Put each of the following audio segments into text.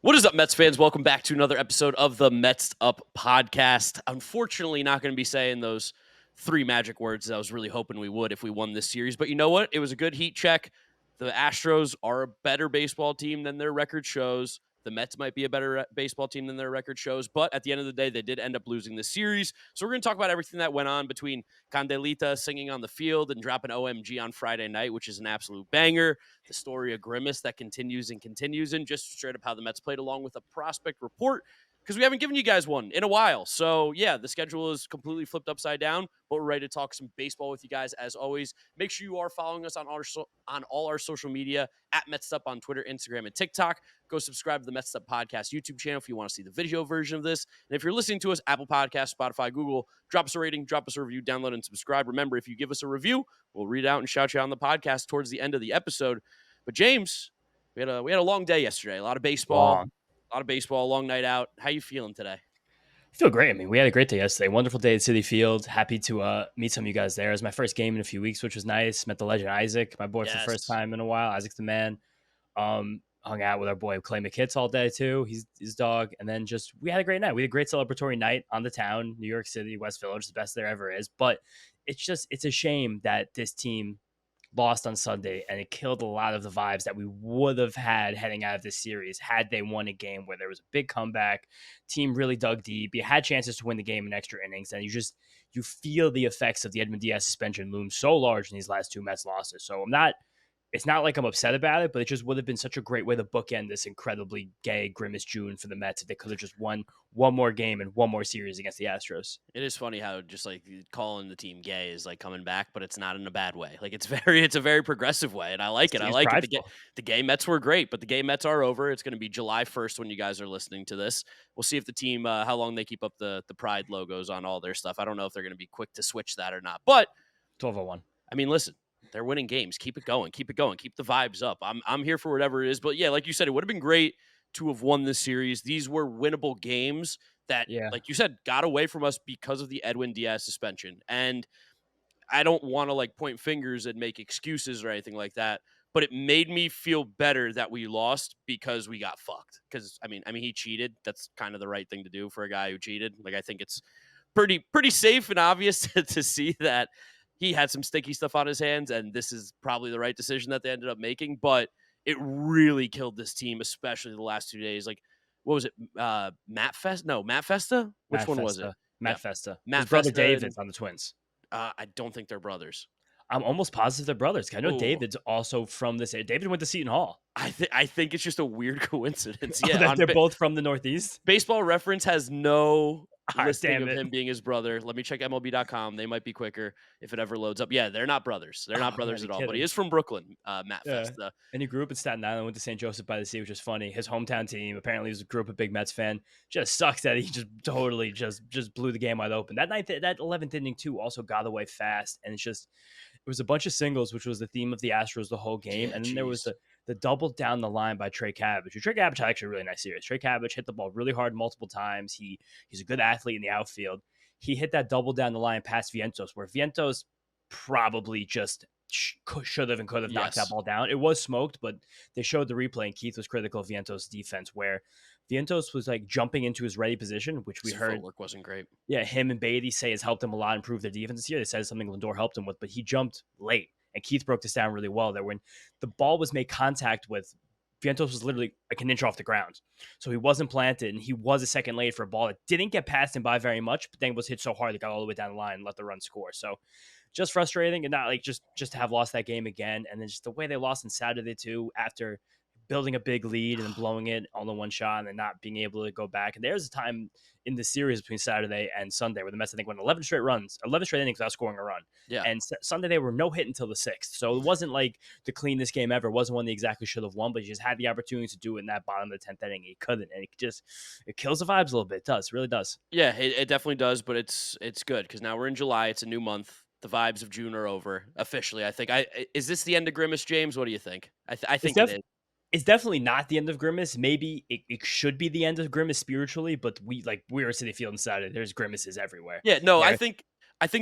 What is up, Mets fans? Welcome back to another episode of the Mets'd podcast. Unfortunately, not going to be saying those three magic words that I was really hoping we would if we won this series. But you know what? It was a good heat check. The Astros are a better baseball team than their record shows. The Mets might be a better baseball team than their record shows. But at the end of the day, they did end up losing this series. So we're going to talk about everything that went on between Candelita singing on the field and dropping OMG on Friday night, which is an absolute banger. The story of Grimace that continues, and just straight up how the Mets played, along with a prospect report, because we haven't given you guys one in a while. So, yeah, the schedule is completely flipped upside down, but we're ready to talk some baseball with you guys as always. Make sure you are following us on all our social media at Mets'd on Twitter, Instagram, and TikTok. Go subscribe to the Mets'd podcast YouTube channel if you want to see the video version of this. And if you're listening to us, Apple Podcasts, Spotify, Google, drop us a rating, drop us a review, download and subscribe. Remember, if you give us a review, we'll read it out and shout you out on the podcast towards the end of the episode. But James, we had a long day yesterday. A lot of baseball, long night out. How you feeling today? I feel great. I mean, we had a great day yesterday. Wonderful day at Citi Field. Happy to meet some of you guys there. It was my first game in a few weeks, which was nice. Met the legend Isaac, my boy, for the first time in a while. Isaac's the man. Hung out with our boy Clay McKitts all day too. He's his dog. And then we had a great night. We had a great celebratory night on the town, New York City, West Village, the best there ever is. But it's a shame that this team lost on Sunday, and it killed a lot of the vibes that we would have had heading out of this series had they won a game where there was a big comeback, team really dug deep, you had chances to win the game in extra innings, and you feel the effects of the Edwin Diaz suspension loom so large in these last two Mets losses. So it's not like I'm upset about it, but it just would have been such a great way to bookend this incredibly gay Grimace June for the Mets if they could have just won one more game and one more series against the Astros. It is funny how just like calling the team gay is like coming back, but it's not in a bad way. Like it's a very progressive way, and I like it. I like it. The gay Mets were great, but the gay Mets are over. It's going to be July 1st when you guys are listening to this. We'll see if the team how long they keep up the pride logos on all their stuff. I don't know if they're going to be quick to switch that or not. But 12-01. I mean, listen. They're winning games. Keep it going. Keep the vibes up. I'm here for whatever it is. But yeah, like you said, it would have been great to have won this series. These were winnable games that, like you said, got away from us because of the Edwin Diaz suspension. And I don't want to like point fingers and make excuses or anything like that, but it made me feel better that we lost because we got fucked. Because I mean, he cheated. That's kind of the right thing to do for a guy who cheated. Like I think it's pretty safe and obvious to see that he had some sticky stuff on his hands, and this is probably the right decision that they ended up making, but it really killed this team, especially the last 2 days. Like, what was it? Matt Festa? No, Matt Festa? Which one was it? Matt Festa. His brother David's on the Twins. I don't think they're brothers. I'm almost positive they're brothers. I know David's also from this. David went to Seton Hall. I think it's just a weird coincidence. Yeah, they're both from the Northeast. Baseball Reference has no listing of him being his brother. Let me check MLB.com. They might be quicker if it ever loads up. Yeah, they're not brothers. They're not brothers at all. But he is from Brooklyn, Matt Festa. And he grew up in Staten Island, went to St. Joseph by the Sea, which is funny. His hometown team apparently grew up a big Mets fan. Just sucks that he just totally just blew the game wide open. That night, that 11th inning too also got away fast, and it was a bunch of singles, which was the theme of the Astros the whole game. And then there was the double down the line by Trey Cabbage. Trey Cabbage had actually a really nice series. Trey Cabbage hit the ball really hard multiple times. He's a good athlete in the outfield. He hit that double down the line past Vientos, where Vientos probably just should have and could have knocked that ball down. It was smoked, but they showed the replay, and Keith was critical of Vientos' defense, where Vientos was like jumping into his ready position, which we heard footwork wasn't great. Yeah, him and Beatty say has helped him a lot improve their defense this year. They said something Lindor helped him with, but he jumped late. And Keith broke this down really well, that when the ball was made contact with, Vientos was literally like an inch off the ground. So he wasn't planted, and he was a second late for a ball that didn't get past him by very much, but then was hit so hard it got all the way down the line and let the run score. So just frustrating, and not like just to have lost that game again. And then just the way they lost on Saturday too, after building a big lead and then blowing it on the one shot and then not being able to go back. And there's a time in the series between Saturday and Sunday where the Mets, I think, went 11 straight innings without scoring a run. Yeah. And Sunday they were no hit until the 6th. So it wasn't like the cleanest game ever. It wasn't one they exactly should have won, but he just had the opportunity to do it in that bottom of the 10th inning. He couldn't. And it kills the vibes a little bit. It does. It really does. Yeah, it definitely does, but it's good because now we're in July. It's a new month. The vibes of June are over officially. I think. Is this the end of Grimace, James? What do you think? I think it is. It's definitely not the end of Grimace. Maybe it should be the end of Grimace spiritually, but we were at Citi Field on Saturday. There's Grimaces everywhere. Yeah, no, I think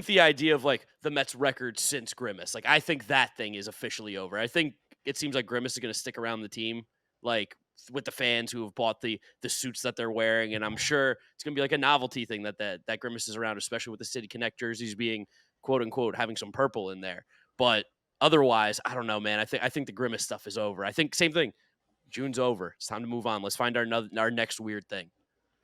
the idea of like the Mets record since Grimace, like I think that thing is officially over. I think it seems like Grimace is going to stick around the team like with the fans who have bought the suits that they're wearing, and I'm sure it's gonna be like a novelty thing that Grimace is around, especially with the City Connect jerseys being quote unquote having some purple in there. But otherwise, I don't know, man. I think the Grimace stuff is over. I think same thing. June's over. It's time to move on. Let's find our next weird thing.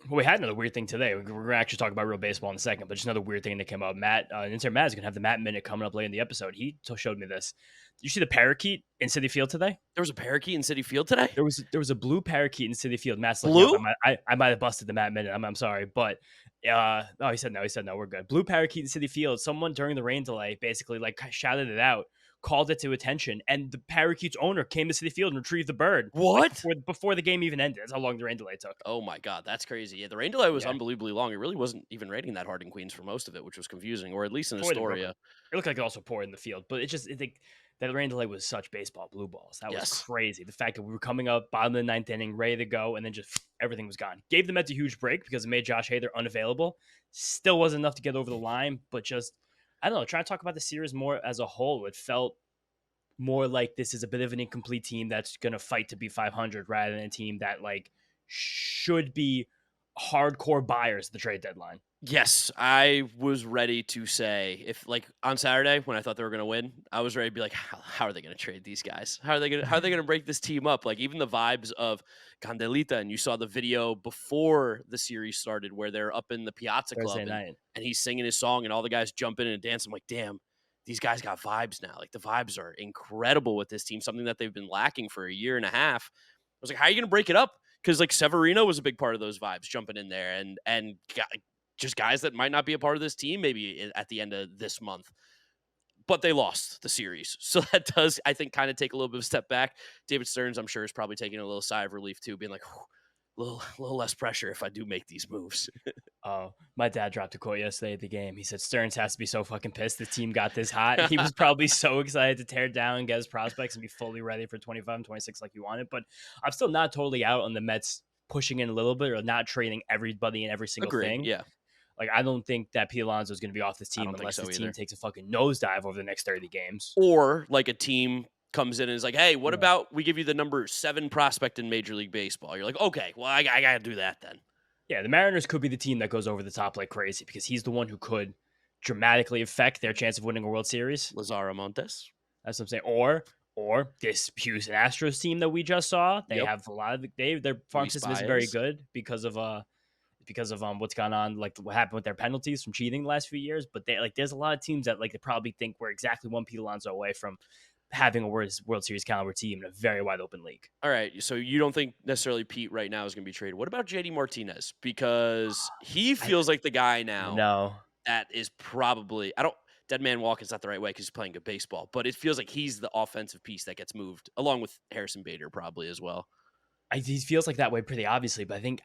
Well, we had another weird thing today. We're going to actually talk about real baseball in a second, but just another weird thing that came up. Matt, Intern Matt is going to have the Matt Minute coming up later in the episode. He showed me this. Did you see the parakeet in Citi Field today? There was a parakeet in Citi Field today? There was a blue parakeet in Citi Field. Matt's looking blue? up. I might have busted the Matt Minute. I'm sorry, but no, he said no. He said no. We're good. Blue parakeet in Citi Field. Someone during the rain delay basically like shouted it out, called it to attention, and the parakeet's owner came to Citi Field and retrieved the bird. What? Like, before the game even ended. That's how long the rain delay took. Oh my God, that's crazy. Yeah, the rain delay was unbelievably long. It really wasn't even raining that hard in Queens for most of it, which was confusing, or at least in Astoria. It looked like it also poured in the field, but that rain delay was such baseball blue balls. That was crazy. The fact that we were coming up bottom of the ninth inning, ready to go, and then just everything was gone. Gave the Mets a huge break because it made Josh Hader unavailable. Still wasn't enough to get over the line, but just, I don't know, trying to talk about the series more as a whole, it felt more like this is a bit of an incomplete team that's going to fight to be 500 rather than a team that like should be hardcore buyers at the trade deadline. Yes, I was ready to say, if like on Saturday when I thought they were going to win, I was ready to be like, how are they going to trade these guys? How are they going to break this team up? Like even the vibes of Candelita, and you saw the video before the series started where they're up in the Piazza Club and he's singing his song and all the guys jump in and dance. I'm like, damn, these guys got vibes now. Like the vibes are incredible with this team, something that they've been lacking for a year and a half. I was like, how are you going to break it up? Because like Severino was a big part of those vibes, jumping in there and just guys that might not be a part of this team maybe at the end of this month. But they lost the series. So that does, I think, kind of take a little bit of a step back. David Stearns, I'm sure, is probably taking a little sigh of relief too, being like, a little less pressure if I do make these moves. My dad dropped a quote yesterday at the game. He said, Stearns has to be so fucking pissed the team got this hot. He was probably so excited to tear down and get his prospects and be fully ready for 25 and 26 like he wanted. But I'm still not totally out on the Mets pushing in a little bit or not trading everybody and every single thing. Yeah. Like, I don't think that Pete Alonso is going to be off this team unless the team takes a fucking nosedive over the next 30 games. Or like a team comes in and is like, hey, what about we give you the number 7 prospect in Major League Baseball? You're like, okay, well, I got to do that then. Yeah, the Mariners could be the team that goes over the top like crazy because he's the one who could dramatically affect their chance of winning a World Series. Lazaro Montes. That's what I'm saying. Or this Houston Astros team that we just saw. They have a lot of their farm system is very good because of what's gone on, like what happened with their penalties from cheating the last few years. But there's a lot of teams that like they probably think we're exactly one Pete Alonso away from having a World Series caliber team in a very wide open league. All right, so you don't think necessarily Pete right now is going to be traded. What about JD Martinez? Because he feels like the guy now. No, that is probably Dead man walking's not the right way because he's playing good baseball, but it feels like he's the offensive piece that gets moved along with Harrison Bader probably as well. He feels like that way pretty obviously, but I think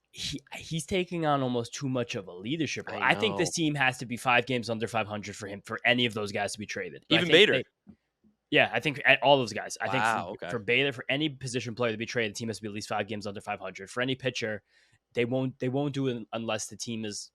he's taking on almost too much of a leadership role. I think this team has to be 5 games under 500 for him, for any of those guys to be traded. But even Bader. I think all those guys. I think for Bader, for any position player to be traded, the team has to be at least 5 games under 500. For any pitcher, they won't do it unless the team is.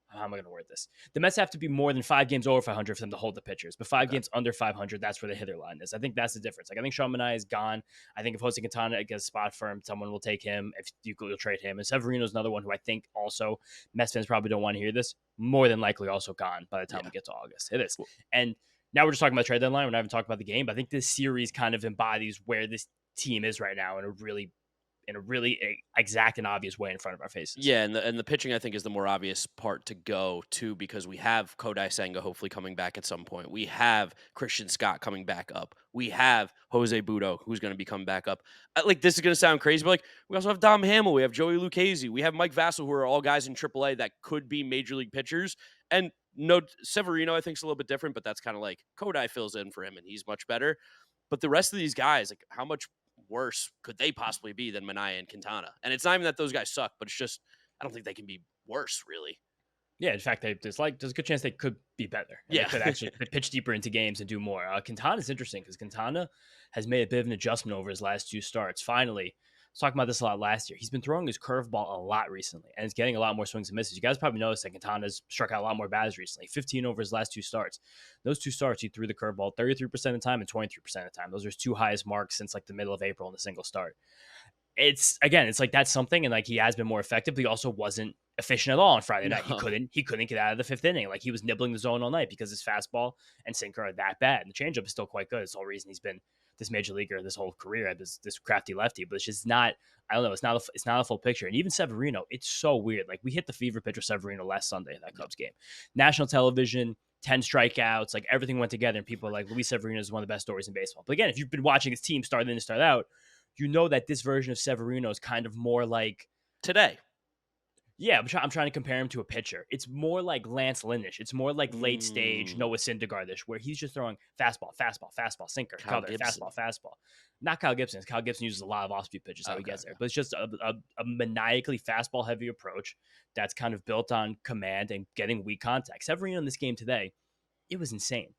How am I going to word this? The Mets have to be more than 5 games over 500 for them to hold the pitchers. But 5 games under 500, that's where the hitter line is. I think that's the difference. Like I think Sean Manaea is gone. I think if Jose Quintana gets a spot for him, someone will take him. If you'll trade him. And Severino is another one who I think also Mets fans probably don't want to hear this. More than likely also gone by the time we get to August. It is. And now we're just talking about trade deadline. We're not even talking about the game. But I think this series kind of embodies where this team is right now in a really exact and obvious way in front of our faces. Yeah, and the pitching I think is the more obvious part to go too, because we have Kodai Senga hopefully coming back at some point. We have Christian Scott coming back up. We have Jose Budo who's going to be coming back up. Like this is going to sound crazy, but like we also have Dom Hamill, we have Joey Lucchesi, we have Mike Vassell, who are all guys in AAA that could be major league pitchers. And no, Severino I think is a little bit different, but that's kind of like Kodai fills in for him and he's much better. But the rest of these guys, like how much worse could they possibly be than Manaea and Quintana? And it's not even that those guys suck, but it's just I don't think they can be worse, really. Yeah, in fact, there's a good chance they could be better. Yeah, they could actually pitch deeper into games and do more. Quintana is interesting because Quintana has made a bit of an adjustment over his last 2 starts. Finally, was talking about this a lot last year. He's been throwing his curveball a lot recently, and it's getting a lot more swings and misses. You guys probably noticed that Quintana's struck out a lot more batters recently. 15 over his last 2 starts. Those 2 starts, he threw the curveball 33% of the time and 23% of the time. Those are his 2 highest marks since like the middle of April in a single start. It's like that's something, and like he has been more effective, but he also wasn't efficient at all on Friday night. He couldn't get out of the 5th inning. Like he was nibbling the zone all night because his fastball and sinker are that bad. And the changeup is still quite good. It's the whole reason he's been this major leaguer this whole career, this crafty lefty. But it's just not. I don't know. It's not a full picture. And even Severino, it's so weird. Like we hit the fever pitch with Severino last Sunday at that Cubs game, national television. 10 strikeouts, like everything went together, and people are like, Luis Severino is one of the best stories in baseball. But again, if you've been watching his team start in and start out, you know that this version of Severino is kind of more like today. Yeah, I'm trying to compare him to a pitcher. It's more like Lance Lynnish. It's more like late stage Noah Syndergaard-ish, where he's just throwing fastball, sinker, cutter, fastball. Not Kyle Gibson. Kyle Gibson uses a lot of off-speed pitches how he gets there. But it's just a maniacally fastball-heavy approach that's kind of built on command and getting weak contact. Severino in this game today, it was insane.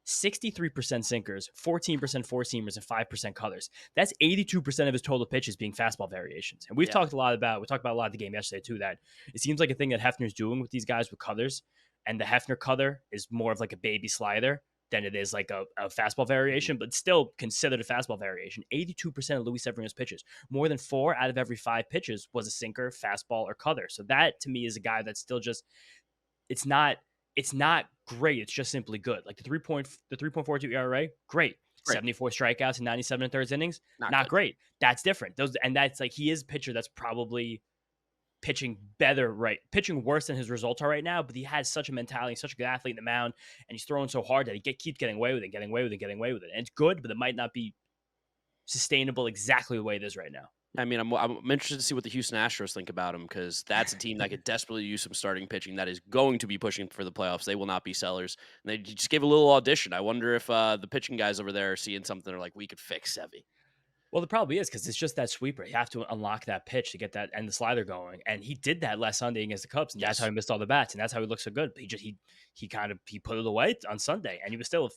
63% sinkers, 14% four-seamers, and 5% cutters. That's 82% of his total pitches being fastball variations. And we talked about a lot of the game yesterday too, that it seems like a thing that Hefner's doing with these guys with cutters. And the Hefner cutter is more of like a baby slider than it is like a fastball variation, but still considered a fastball variation. 82% of Luis Severino's pitches, more than 4 out of every 5 pitches was a sinker, fastball, or cutter. So that to me is a guy that's still just, it's not great. It's just simply good. Like the 3.42 ERA, great. 74 strikeouts and 97 1/3 innings, not great. That's different. And that's like he is a pitcher that's probably pitching worse than his results are right now. But he has such a mentality, such a good athlete in the mound, and he's throwing so hard that he keeps getting away with it. And it's good, but it might not be sustainable exactly the way it is right now. I mean, I'm interested to see what the Houston Astros think about him, because that's a team that could desperately use some starting pitching that is going to be pushing for the playoffs. They will not be sellers. And they just gave a little audition. I wonder if the pitching guys over there are seeing something. They're like, we could fix Sevy. Well, the problem is because it's just that sweeper. You have to unlock that pitch to get that and the slider going, and he did that last Sunday against the Cubs, and that's how he missed all the bats, and that's how he looked so good. But he put it away on Sunday, and he was still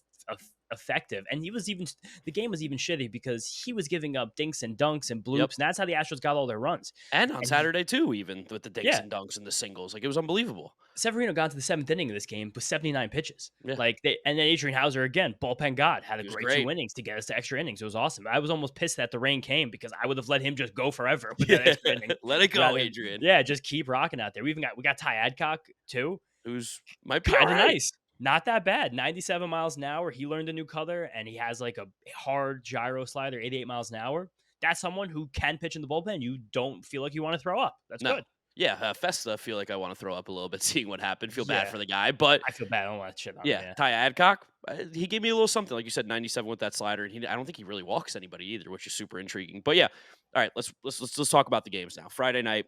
effective. And the game was even shitty because he was giving up dinks and dunks and bloops, and that's how the Astros got all their runs. And on Saturday too, even with the dinks and dunks and the singles, like it was unbelievable. Severino got to the 7th inning of this game with 79 pitches. Yeah. And then Adrian Hauser again, bullpen god, had a great 2 innings to get us to extra innings. It was awesome. I was almost pissed that the rain came because I would have let him just go forever with that extra inning. Let it go, Adrian. Yeah, just keep rocking out there. We got Ty Adcock too, who's might be kind of nice. Not that bad. 97 miles an hour. He learned a new color, and he has like a hard gyro slider, 88 miles an hour. That's someone who can pitch in the bullpen. You don't feel like you want to throw up. That's good. Yeah, Festa, I feel like I want to throw up a little bit seeing what happened. Feel bad for the guy, but I feel bad. I don't want to shit on him. Yeah, Ty Adcock, he gave me a little something. Like you said, 97 with that slider, and I don't think he really walks anybody either, which is super intriguing. But yeah, all right, let's talk about the games now. Friday night,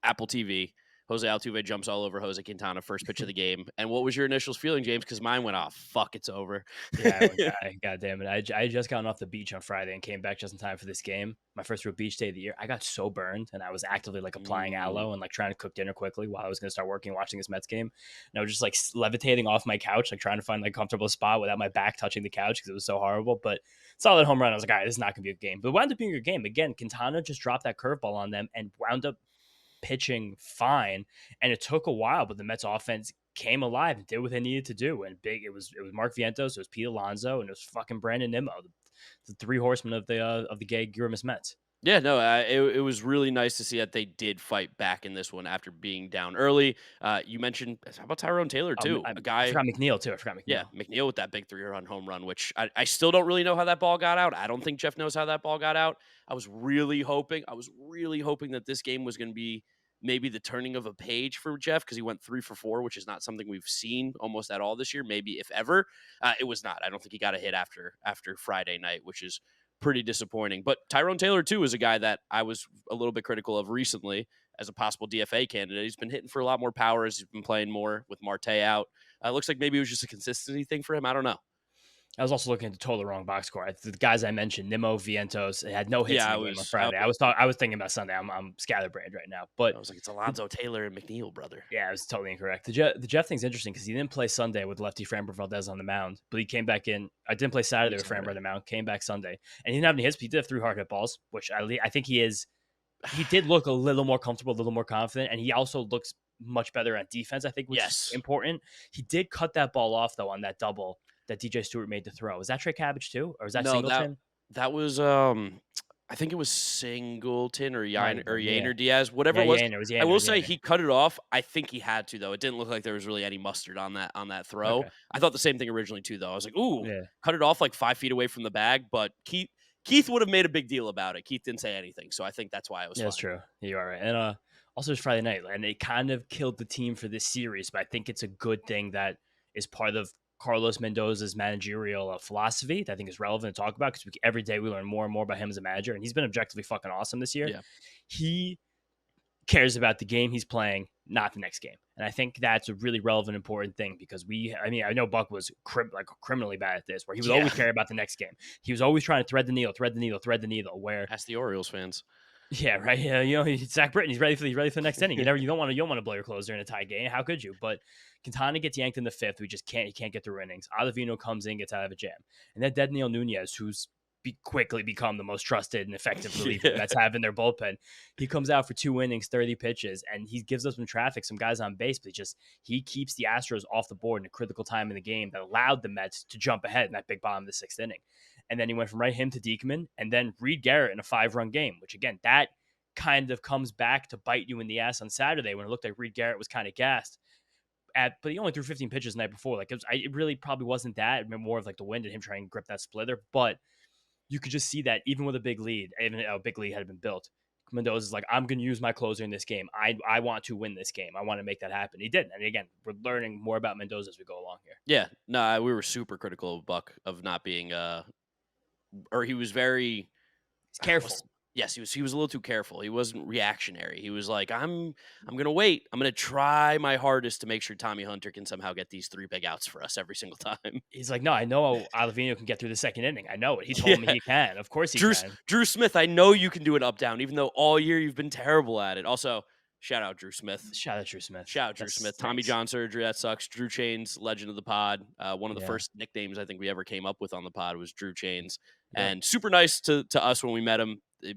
Apple TV. Jose Altuve jumps all over Jose Quintana, first pitch of the game. And what was your initial feeling, James? Because mine went off. Fuck, it's over. Yeah, God damn it. I had just gotten off the beach on Friday and came back just in time for this game. My first real beach day of the year. I got so burned, and I was actively like applying aloe and like trying to cook dinner quickly while I was going to start working and watching this Mets game. And I was just like levitating off my couch, like trying to find like a comfortable spot without my back touching the couch because it was so horrible. But solid home run. I was like, all right, this is not going to be a good game. But it wound up being a good game. Again, Quintana just dropped that curveball on them and wound up pitching fine, and it took a while, but the Mets offense came alive and did what they needed to do. And big, it was Mark Vientos, it was Pete Alonso, and it was fucking Brandon Nimmo, the 3 horsemen of the gay Grimace Mets. Yeah, no, it was really nice to see that they did fight back in this one after being down early. You mentioned, how about Tyrone Taylor too? I forgot McGill too. Yeah, McGill with that big 3-run home run, which I still don't really know how that ball got out. I don't think Jeff knows how that ball got out. I was really hoping that this game was going to be maybe the turning of a page for Jeff, because he went 3 for 4, which is not something we've seen almost at all this year, maybe if ever. It was not. I don't think he got a hit after Friday night, which is pretty disappointing. But Tyrone Taylor, too, is a guy that I was a little bit critical of recently as a possible DFA candidate. He's been hitting for a lot more power as he's been playing more with Marte out. Looks like maybe it was just a consistency thing for him. I don't know. I was also looking at the total wrong box score. The guys I mentioned, Nimmo, Vientos, had no hits Yeah, in I the game on was. Friday. I was thinking about Sunday. I'm scatterbrained right now, but I was like, it's the, Alonzo Taylor and McNeil, brother. yeah, I was totally incorrect. The Jeff thing's interesting because he didn't play Sunday with lefty Framber Valdez on the mound, but he came back in. I didn't play Saturday with Framber on the mound. Came back Sunday, and he didn't have any hits. But he did have 3 hard hit balls, which I think he is. He did look a little more comfortable, a little more confident, and he also looks much better at defense, I think, which is Yes. important. He did cut that ball off, though, on that double that DJ Stewart made the throw. Was that Trey Cabbage, too? Or was that No, Singleton? that was I think it was Singleton or Might have been, yeah. Yainer Diaz, whatever Yeah, it was. Yainer. It was I Yainer. It will was say Yainer. he cut it off. I think he had to, though. It didn't look like there was really any mustard on that throw. Okay. I thought the same thing originally too, though. I was like, ooh, Yeah. cut it off like 5 feet away from the bag, but Keith would have made a big deal about it. Keith didn't say anything, so I think that's why it was Yeah, fine. that's true. You are right. And also it's Friday night, and it kind of killed the team for this series, but I think it's a good thing that is part of Carlos Mendoza's managerial philosophy that I think is relevant to talk about because every day we learn more and more about him as a manager, and he's been objectively fucking awesome this year. Yeah. He cares about the game he's playing, not the next game. And I think that's a really relevant, important thing because I know Buck was criminally bad at this, where he would always care about the next game. He was always trying to thread the needle, where ask the Orioles fans. Yeah, right. Yeah, Zach Britton, he's ready for the next inning. You don't want to blow your closer in a tie game. How could you? But Quintana gets yanked in the 5th. He can't get through innings. Ottavino comes in, gets out of a jam. And then Dedniel Nunez, who's quickly become the most trusted and effective reliever that's have in their bullpen. He comes out for 2 innings, 30 pitches, and he gives us some traffic, some guys on base, but he keeps the Astros off the board in a critical time in the game that allowed the Mets to jump ahead in that big bottom of the 6th inning. And then he went from him to Diekman, and then Reed Garrett in a 5-run game, which again, that kind of comes back to bite you in the ass on Saturday when it looked like Reed Garrett was kind of gassed. But he only threw 15 pitches the night before. It really probably wasn't that. It more of like the wind and him trying to grip that splitter, but you could just see that even with a big lead, even a big lead had been built, Mendoza's like, I'm going to use my closer in this game. I want to win this game. I want to make that happen. He did. And again, we're learning more about Mendoza as we go along here. Yeah. No, we were super critical of Buck of not being or he was very careful. Yes, he was a little too careful. He wasn't reactionary. He was like, I'm gonna wait. I'm gonna try my hardest to make sure Tommy Hunter can somehow get these 3 big outs for us every single time. He's like, no, I know Ottavino can get through the 2nd inning. I know it. He told me he can. Of course he can. Drew Smith, I know you can do it up down, even though all year you've been terrible at it. Also, shout out Drew Smith. Tommy John surgery, that sucks. Drew Chains, legend of the pod. One of the first nicknames I think we ever came up with on the pod was Drew Chains. Yep. And super nice to us when we met him. He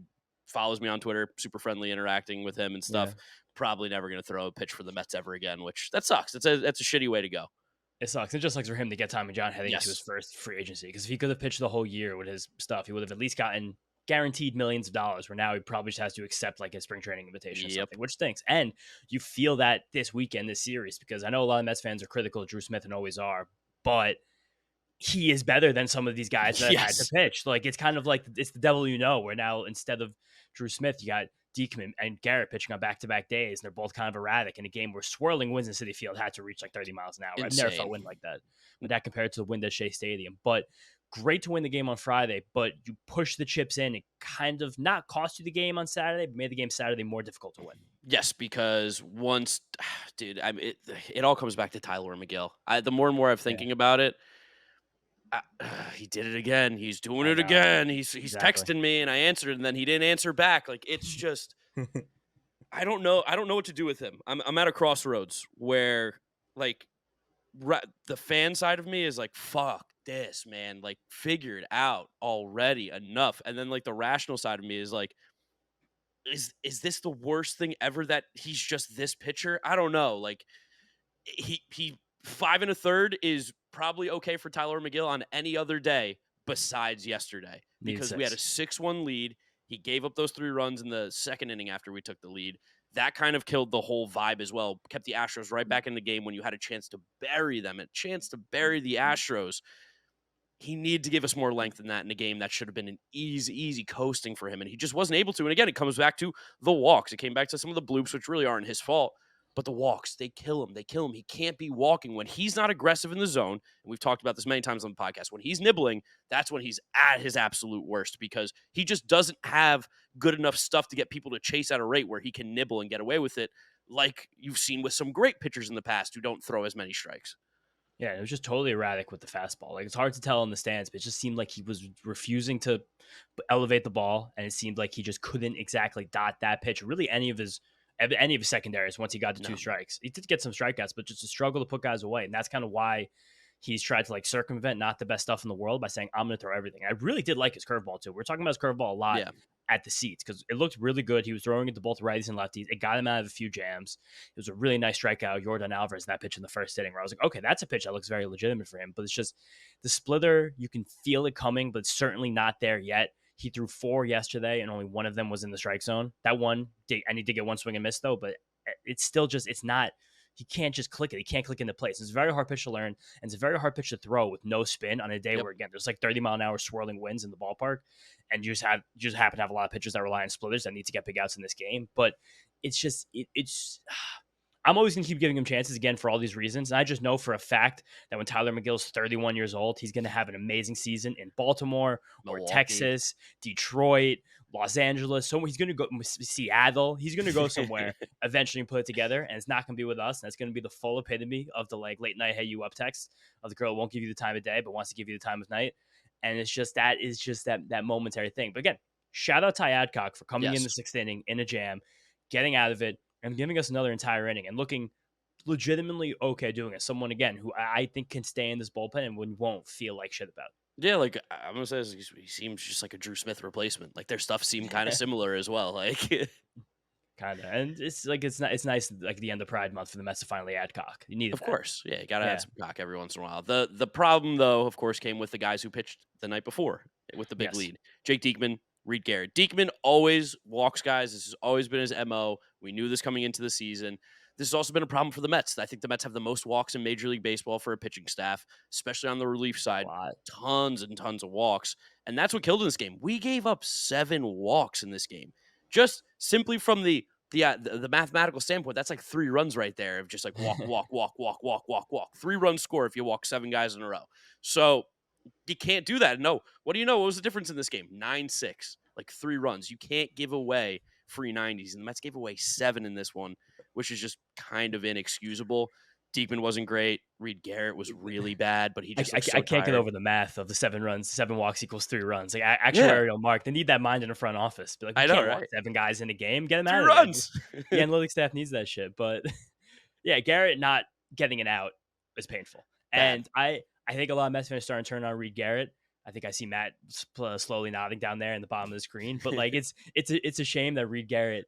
follows me on Twitter, super friendly, interacting with him and stuff. Yeah. Probably never going to throw a pitch for the Mets ever again, which that sucks. That's a shitty way to go. It sucks. It just sucks for him to get Tommy John heading into his first free agency. Because if he could have pitched the whole year with his stuff, he would have at least gotten guaranteed millions of dollars, where now he probably just has to accept like a spring training invitation or something, which stinks. And you feel that this weekend, this series, because I know a lot of Mets fans are critical of Drew Smith and always are, but he is better than some of these guys that have had to pitch. Like, it's kind of like it's the devil you know, where now instead of Drew Smith, you got Diekman and Garrett pitching on back-to-back days, and they're both kind of erratic in a game where swirling winds in Citi Field had to reach like 30 miles an hour. Insane. I've never felt wind like that. But that compared to the wind at Shea Stadium. But great to win the game on Friday, but you push the chips in. It kind of not cost you the game on Saturday, but made the game Saturday more difficult to win. Yes, because dude, it all comes back to Tylor Megill. The more and more I'm thinking about it, he did it again. He's doing it again. He's texting me, and I answered, and then he didn't answer back. Like, it's just, I don't know what to do with him. I'm at a crossroads where, like, the fan side of me is like, fuck this, man. Like, figure it out already, enough. And then, like, the rational side of me is like, is this the worst thing ever that he's just this pitcher? I don't know. Like, he 5 1/3 is probably okay for Tylor Megill on any other day besides yesterday, because we had a 6-1 lead. He gave up those 3 runs in the 2nd inning after we took the lead. That kind of killed the whole vibe as well. Kept the Astros right back in the game when you had a chance to bury them, a chance to bury the Astros. He needed to give us more length than that in a game that should have been an easy coasting for him, and he just wasn't able to. And again, it comes back to the walks. It came back to some of the bloops, which really aren't his fault. But the walks, they kill him. He can't be walking. When he's not aggressive in the zone, and we've talked about this many times on the podcast, when he's nibbling, that's when he's at his absolute worst, because he just doesn't have good enough stuff to get people to chase at a rate where he can nibble and get away with it, like you've seen with some great pitchers in the past who don't throw as many strikes. Yeah, it was just totally erratic with the fastball. Like, it's hard to tell in the stands, but it just seemed like he was refusing to elevate the ball, and it seemed like he just couldn't exactly dot that pitch. Really, any of his secondaries once he got to two No. strikes. He did get some strikeouts, but just a struggle to put guys away, and that's kind of why he's tried to like circumvent not the best stuff in the world by saying, I'm going to throw everything. I really did like his curveball too. We're talking about his curveball a lot Yeah. at the seats because it looked really good. He was throwing it to both righties and lefties. It got him out of a few jams. It was a really nice strikeout. Yordan Alvarez, that pitch in the first inning where I was like, okay, that's a pitch that looks very legitimate for him. But it's just the splitter, you can feel it coming, but it's certainly not there yet. He threw 4 yesterday, and only one of them was in the strike zone. That one, and he did get one swing and miss, though, but it's still just, it's not, he can't just click it. He can't click into place. It's a very hard pitch to learn, and it's a very hard pitch to throw with no spin on a day where, again, there's like 30-mile-an-hour swirling winds in the ballpark, and you just happen to have a lot of pitchers that rely on splitters that need to get big outs in this game. But it's just, I'm always going to keep giving him chances again for all these reasons. And I just know for a fact that when Tylor Megill is 31 years old, he's going to have an amazing season in Baltimore or Texas, Detroit, Los Angeles. So he's going to go Seattle. He's going to go somewhere eventually and put it together. And it's not going to be with us. And that's going to be the full epitome of the like late night, hey, you up text of the girl who won't give you the time of day, but wants to give you the time of night. And it's just that momentary thing. But again, shout out Ty Adcock for coming in the 6th inning in a jam, getting out of it, and giving us another entire inning and looking legitimately okay doing it. Someone, again, who I think can stay in this bullpen and won't feel like shit about. Yeah, like I'm going to say he seems just like a Drew Smith replacement. Like their stuff seemed kind of similar as well. Like kind of. And it's nice like the end of Pride Month for the Mets to finally add Cock. You need Of course. Yeah, you got to add some cock every once in a while. The problem, though, of course, came with the guys who pitched the night before with the big lead. Jake Diekman, Reed Garrett. Diekman always walks guys. This has always been his MO. We knew this coming into the season. This has also been a problem for the Mets. I think the Mets have the most walks in Major League Baseball for a pitching staff, especially on the relief side. Tons and tons of walks. And that's what killed in this game. We gave up 7 walks in this game. Just simply from the mathematical standpoint, that's like 3 runs right there of just like walk, walk, walk, walk, walk, walk, walk. 3 runs score if you walk 7 guys in a row. So you can't do that. No. What do you know? What was the difference in this game? 9-6, like 3 runs. You can't give away free 90s. And the Mets gave away 7 in this one, which is just kind of inexcusable. Diekman wasn't great. Reed Garrett was really bad, but he just I can't get over the math of the 7 runs. 7 walks equals 3 runs. Like actuarial mark. They need that mind in the front office. Be like, we can't walk 7 guys in a game. Get them out of runs. The analytics staff needs that shit. But yeah, Garrett not getting it out is painful. And I think a lot of Mets fans are starting to turn on Reed Garrett. I think I see Matt slowly nodding down there in the bottom of the screen. But like it's a shame that Reed Garrett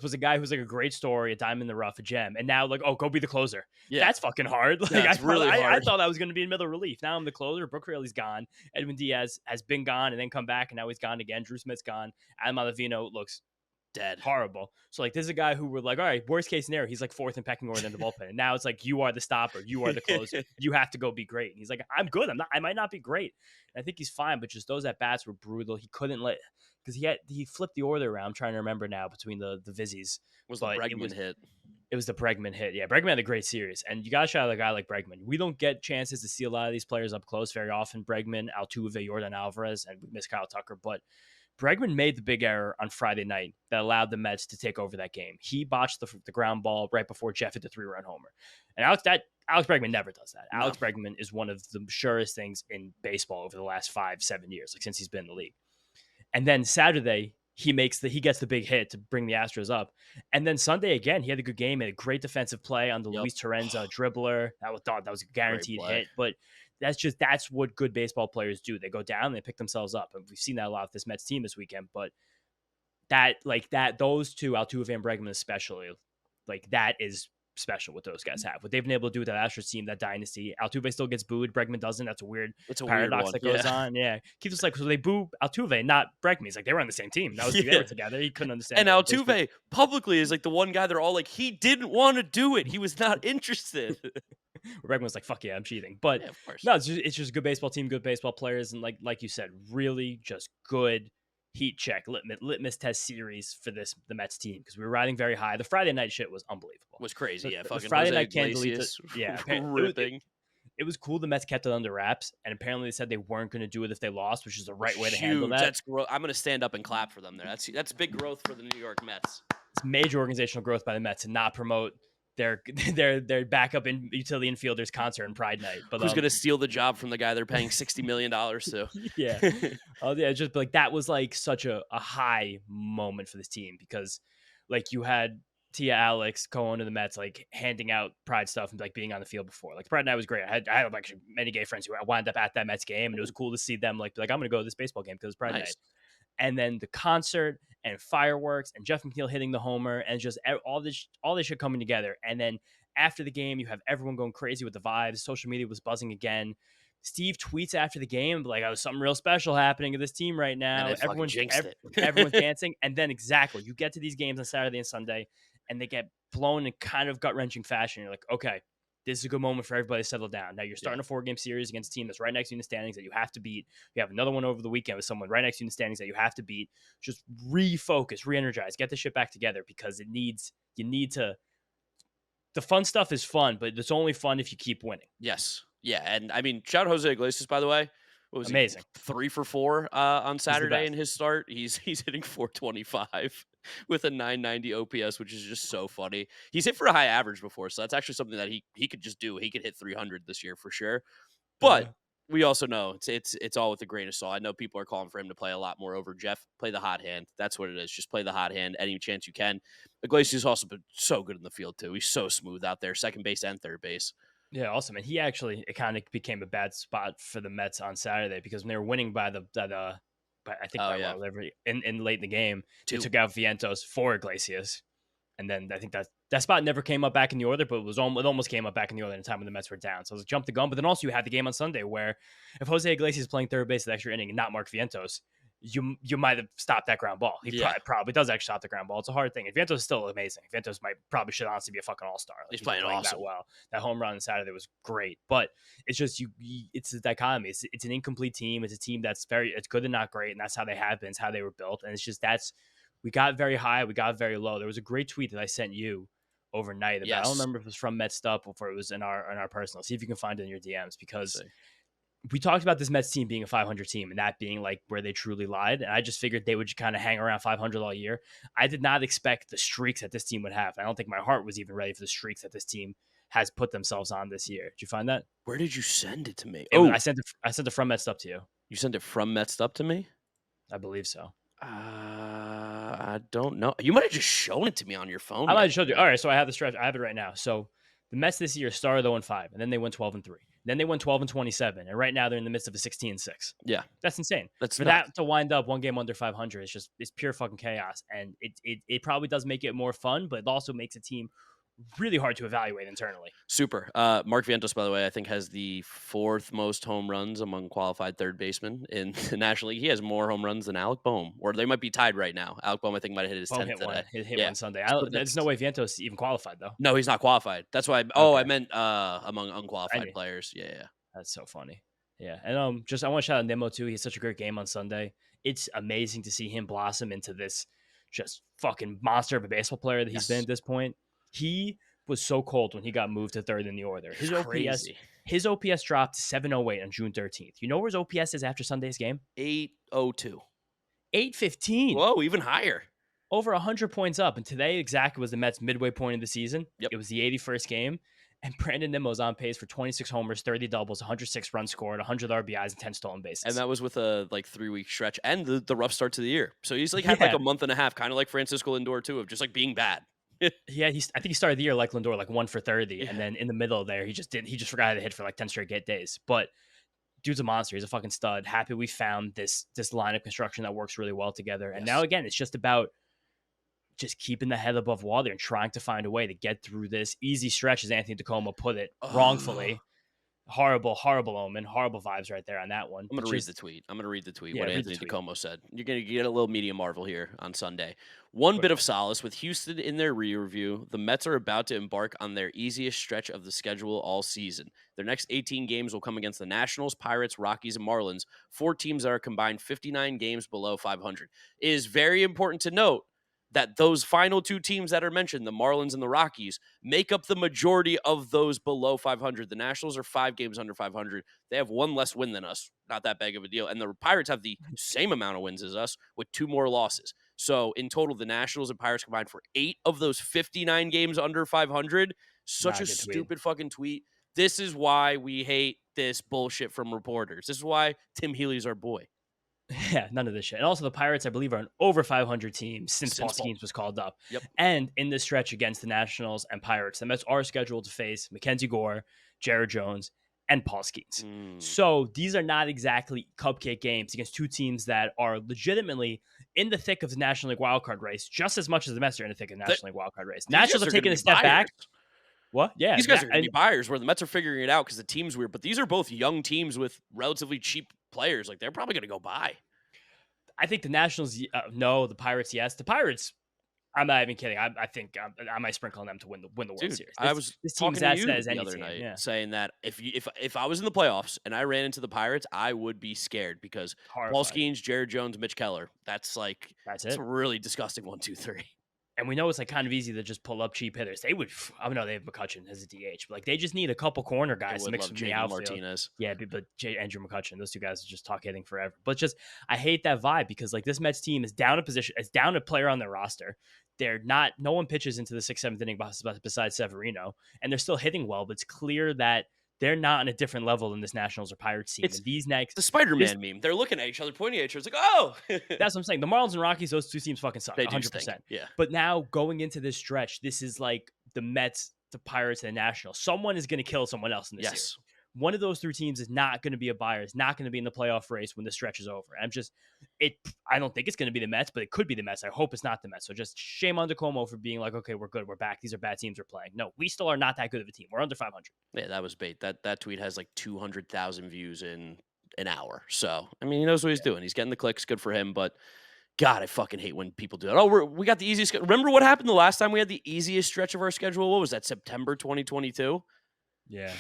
was a guy who's like a great story, a diamond in the rough, a gem, and now like, oh, go be the closer. Yeah, that's fucking hard. Like that's really hard. I thought I was going to be in middle relief. Now I'm the closer. Brooke Raley's gone. Edwin Diaz has been gone and then come back, and now he's gone again. Drew Smith's gone. Adam Ottavino looks dead, horrible. So like, this is a guy who we're like, all right, worst case scenario, he's like 4th in pecking order in the bullpen, and now it's like, you are the stopper, you are the closer, you have to go be great. And he's like, I'm good. I might not be great. And I think he's fine, but just those at bats were brutal. He couldn't let. Because he flipped the order around. I'm trying to remember now between the Vizzies. Was the Bregman hit? It was the Bregman hit. Yeah, Bregman had a great series. And you got to shout out a guy like Bregman. We don't get chances to see a lot of these players up close very often. Bregman, Altuve, Yordan Alvarez, and we miss Kyle Tucker. But Bregman made the big error on Friday night that allowed the Mets to take over that game. He botched the ground ball right before Jeff hit the 3-run homer. And Alex Bregman never does that. No. Alex Bregman is one of the surest things in baseball over the last 5-7 years, like since he's been in the league. And then Saturday, he gets the big hit to bring the Astros up. And then Sunday, again, he had a good game, had a great defensive play on the Luis Torrenza dribbler. That was a guaranteed hit. But that's what good baseball players do. They go down and they pick themselves up. And we've seen that a lot with this Mets team this weekend. But those two, Altuve and Bregman especially, like that is special what those guys have. What they've been able to do with that Astros team, that dynasty. Altuve still gets booed, Bregman doesn't. That's a weird paradox that goes on. Yeah. Keeps us like, so they boo Altuve, not Bregman. He's like, they were on the same team. That was they were together. He couldn't understand. And Altuve publicly is like the one guy they're all like, he didn't want to do it. He was not interested. Bregman was like, fuck yeah, I'm cheating. But yeah, of course. No, it's just a good baseball team, good baseball players, and like you said, really just good heat check, litmus test series for the Mets team, because we were riding very high. The Friday night shit was unbelievable. It was crazy, yeah. Fucking Friday Jose night can't Iglesias, delete it. Yeah, ripping. It was cool the Mets kept it under wraps, and apparently they said they weren't going to do it if they lost, which is the right way to handle that. That's I'm going to stand up and clap for them there. That's big growth for the New York Mets. It's major organizational growth by the Mets to not promote their their backup in utility infielders concert and Pride Night. But who's going to steal the job from the guy they're paying $60 million to? yeah, yeah, just like that was like such a high moment for this team because like you had Tia Alex going to the Mets, like handing out Pride stuff and like being on the field before. Like Pride Night was great. I had actually many gay friends who wound up at that Mets game, and it was cool to see them like I'm going to go to this baseball game because it's Pride Nice. Night. And then the concert and fireworks and Jeff McNeil hitting the homer and just all this shit coming together. And then after the game, you have everyone going crazy with the vibes. Social media was buzzing again. Steve tweets after the game like, "Oh, there's something real special happening to this team right now." Everyone's dancing, and then exactly you get to these games on Saturday and Sunday, and they get blown in kind of gut wrenching fashion. You're like, okay, this is a good moment for everybody to settle down. Now you're starting a 4-game series against a team that's right next to you in the standings that you have to beat. You have another one over the weekend with someone right next to you in the standings that you have to beat. Just refocus, re-energize, get the shit back together because you need to. The fun stuff is fun, but it's only fun if you keep winning. Yes. Yeah. And I mean, shout out Jose Iglesias, by the way. What was amazing? 3 for 4 on Saturday in his start. He's hitting 425 with a 990 OPS, which is just so funny. He's hit for a high average before, so that's actually something that he could just do. He could hit 300 this year for sure. But we also know it's all with a grain of salt. I know people are calling for him to play a lot more over Jeff. Play the hot hand. That's what it is. Just play the hot hand any chance you can. Iglesias has also been so good in the field too. He's so smooth out there, second base and third base. Yeah, awesome. And it kind of became a bad spot for the Mets on Saturday because when they were winning by in late in the game, they took out Vientos for Iglesias. And then I think that spot never came up back in the order, but it almost came up back in the order in the time when the Mets were down. So it was jump the gun. But then also you had the game on Sunday where if Jose Iglesias is playing third base at the extra inning and not Mark Vientos, you might have stopped that ground ball. He probably does actually stop the ground ball. It's a hard thing. And Vientos is still amazing. Vientos should honestly be a fucking all-star. He's playing awesome. That well. That home run on Saturday was great. But it's just it's a dichotomy. It's an incomplete team. It's a team that's it's good and not great, and that's how they have been. It's how they were built. And it's just we got very high, we got very low. There was a great tweet that I sent you overnight about, I don't remember if it was from Mets'd or if it was in our personal. See if you can find it in your DMs because we talked about this Mets team being a 500 team and that being like where they truly lied. And I just figured they would kind of hang around 500 all year. I did not expect the streaks that this team would have. I don't think my heart was even ready for the streaks that this team has put themselves on this year. Did you find that? Where did you send it to me? I sent it from Mets'd to you. You sent it from Mets'd to me? I believe so. I don't know. You might have just shown it to me on your phone. I might have showed you. All right, so I have the stretch. I have it right now. So the Mets this year started 0-5, and then they went 12-3. Then they went 12-27, and right now they're in the midst of a 16-6. Yeah, that's insane. That's for that to wind up one game under 500. It's pure fucking chaos, and it probably does make it more fun, but it also makes a team really hard to evaluate internally. Super. Mark Vientos, by the way, I think has the 4th most home runs among qualified third basemen in the National League. He has more home runs than Alec Bohm, or they might be tied right now. Alec Bohm, I think, might have hit his 10th today. Hit one Sunday. There's no way Vientos even qualified, though. No, he's not qualified. That's why. I meant among unqualified players. Yeah. That's so funny. Yeah. And I want to shout out Nimmo, too. He had such a great game on Sunday. It's amazing to see him blossom into this just fucking monster of a baseball player that he's been at this point. He was so cold when he got moved to third in the order. His OPS dropped to 708 on June 13th. You know where his OPS is after Sunday's game? 802. 815. Whoa, even higher. Over 100 points up. And today exactly was the Mets' midway point of the season. Yep. It was the 81st game. And Brandon Nimmo's on pace for 26 homers, 30 doubles, 106 runs scored, 100 RBIs, and 10 stolen bases. And that was with a 3-week stretch and the rough start to the year. So he's had a month and a half, kind of like Francisco Lindor too, of just being bad. Yeah, I think he started the year like Lindor, 1 for 30, and then in the middle there, he just forgot how to hit for 10 straight days. But dude's a monster. He's a fucking stud. Happy we found this line of construction that works really well together. And now again, it's just about just keeping the head above water and trying to find a way to get through this easy stretch, as Anthony Tacoma put it wrongfully. Horrible omen, horrible vibes right there on that one. I'm going to read the tweet. What Anthony Tacoma said. You're going to get a little media marvel here on Sunday. One bit of solace with Houston in their rear view. The Mets are about to embark on their easiest stretch of the schedule all season. Their next 18 games will come against the Nationals, Pirates, Rockies, and Marlins. 4 teams that are combined 59 games below 500. It is very important to note that those final 2 teams that are mentioned, the Marlins and the Rockies, make up the majority of those below 500. The Nationals are 5 games under 500. They have 1 less win than us. Not that big of a deal. And the Pirates have the same amount of wins as us with 2 more losses. So in total, the Nationals and Pirates combined for 8 of those 59 games under 500. Such a stupid fucking tweet. This is why we hate this bullshit from reporters. This is why Tim Healy's our boy. Yeah, none of this shit. And also the Pirates, I believe, are an over 500 team since Paul Skeens was called up. Yep. And in this stretch against the Nationals and Pirates, the Mets are scheduled to face Mackenzie Gore, Jared Jones, and Paul Skeens. So these are not exactly cupcake games against two teams that are legitimately in the thick of the National League wildcard race, just as much as the Mets are in the thick of the National League wildcard race. Nationals are taking a step back. What? Yeah. These guys are going to be buyers where the Mets are figuring it out because the team's weird. But these are both young teams with relatively cheap players. Like, they're probably going to go buy. I think the Nationals, no. The Pirates, yes. The Pirates, I'm not even kidding. I think I might sprinkle on them to win the World Series. I was talking to you the other night saying that if I was in the playoffs and I ran into the Pirates, I would be scared because Paul Skeens, Jared Jones, Mitch Keller. That's a really disgusting 1, 2, 3. And we know it's like kind of easy to just pull up cheap hitters. They would, I know they have McCutchen as a DH, but like they just need a couple corner guys to mix with the outfield. Martinez. Yeah, but Andrew McCutchen, those two guys just talk hitting forever. But just I hate that vibe because like this Mets team is down a position, it's down a player on their roster. They're not, no one pitches into the 6th, 7th inning besides Severino, and they're still hitting well. But it's clear that they're not on a different level than this Nationals or Pirates team. It's the Spider-Man meme. They're looking at each other, pointing at each other. It's like, oh! That's what I'm saying. The Marlins and Rockies, those two teams fucking suck. They 100%. Yeah. But now going into this stretch, this is like the Mets, the Pirates, and the Nationals. Someone is going to kill someone else in this series. One of those three teams is not going to be a buyer, is not going to be in the playoff race when the stretch is over. I don't think it's going to be the Mets, but it could be the Mets. I hope it's not the Mets. So just shame on Tacoma for being like, okay, we're good. We're back. These are bad teams we're playing. No, we still are not that good of a team. We're under 500. Yeah, that was bait. That tweet has like 200,000 views in an hour. So, I mean, he knows what he's doing. He's getting the clicks. Good for him. But God, I fucking hate when people do that. Oh, we got the easiest. Remember what happened the last time we had the easiest stretch of our schedule? What was that, September 2022? Yeah.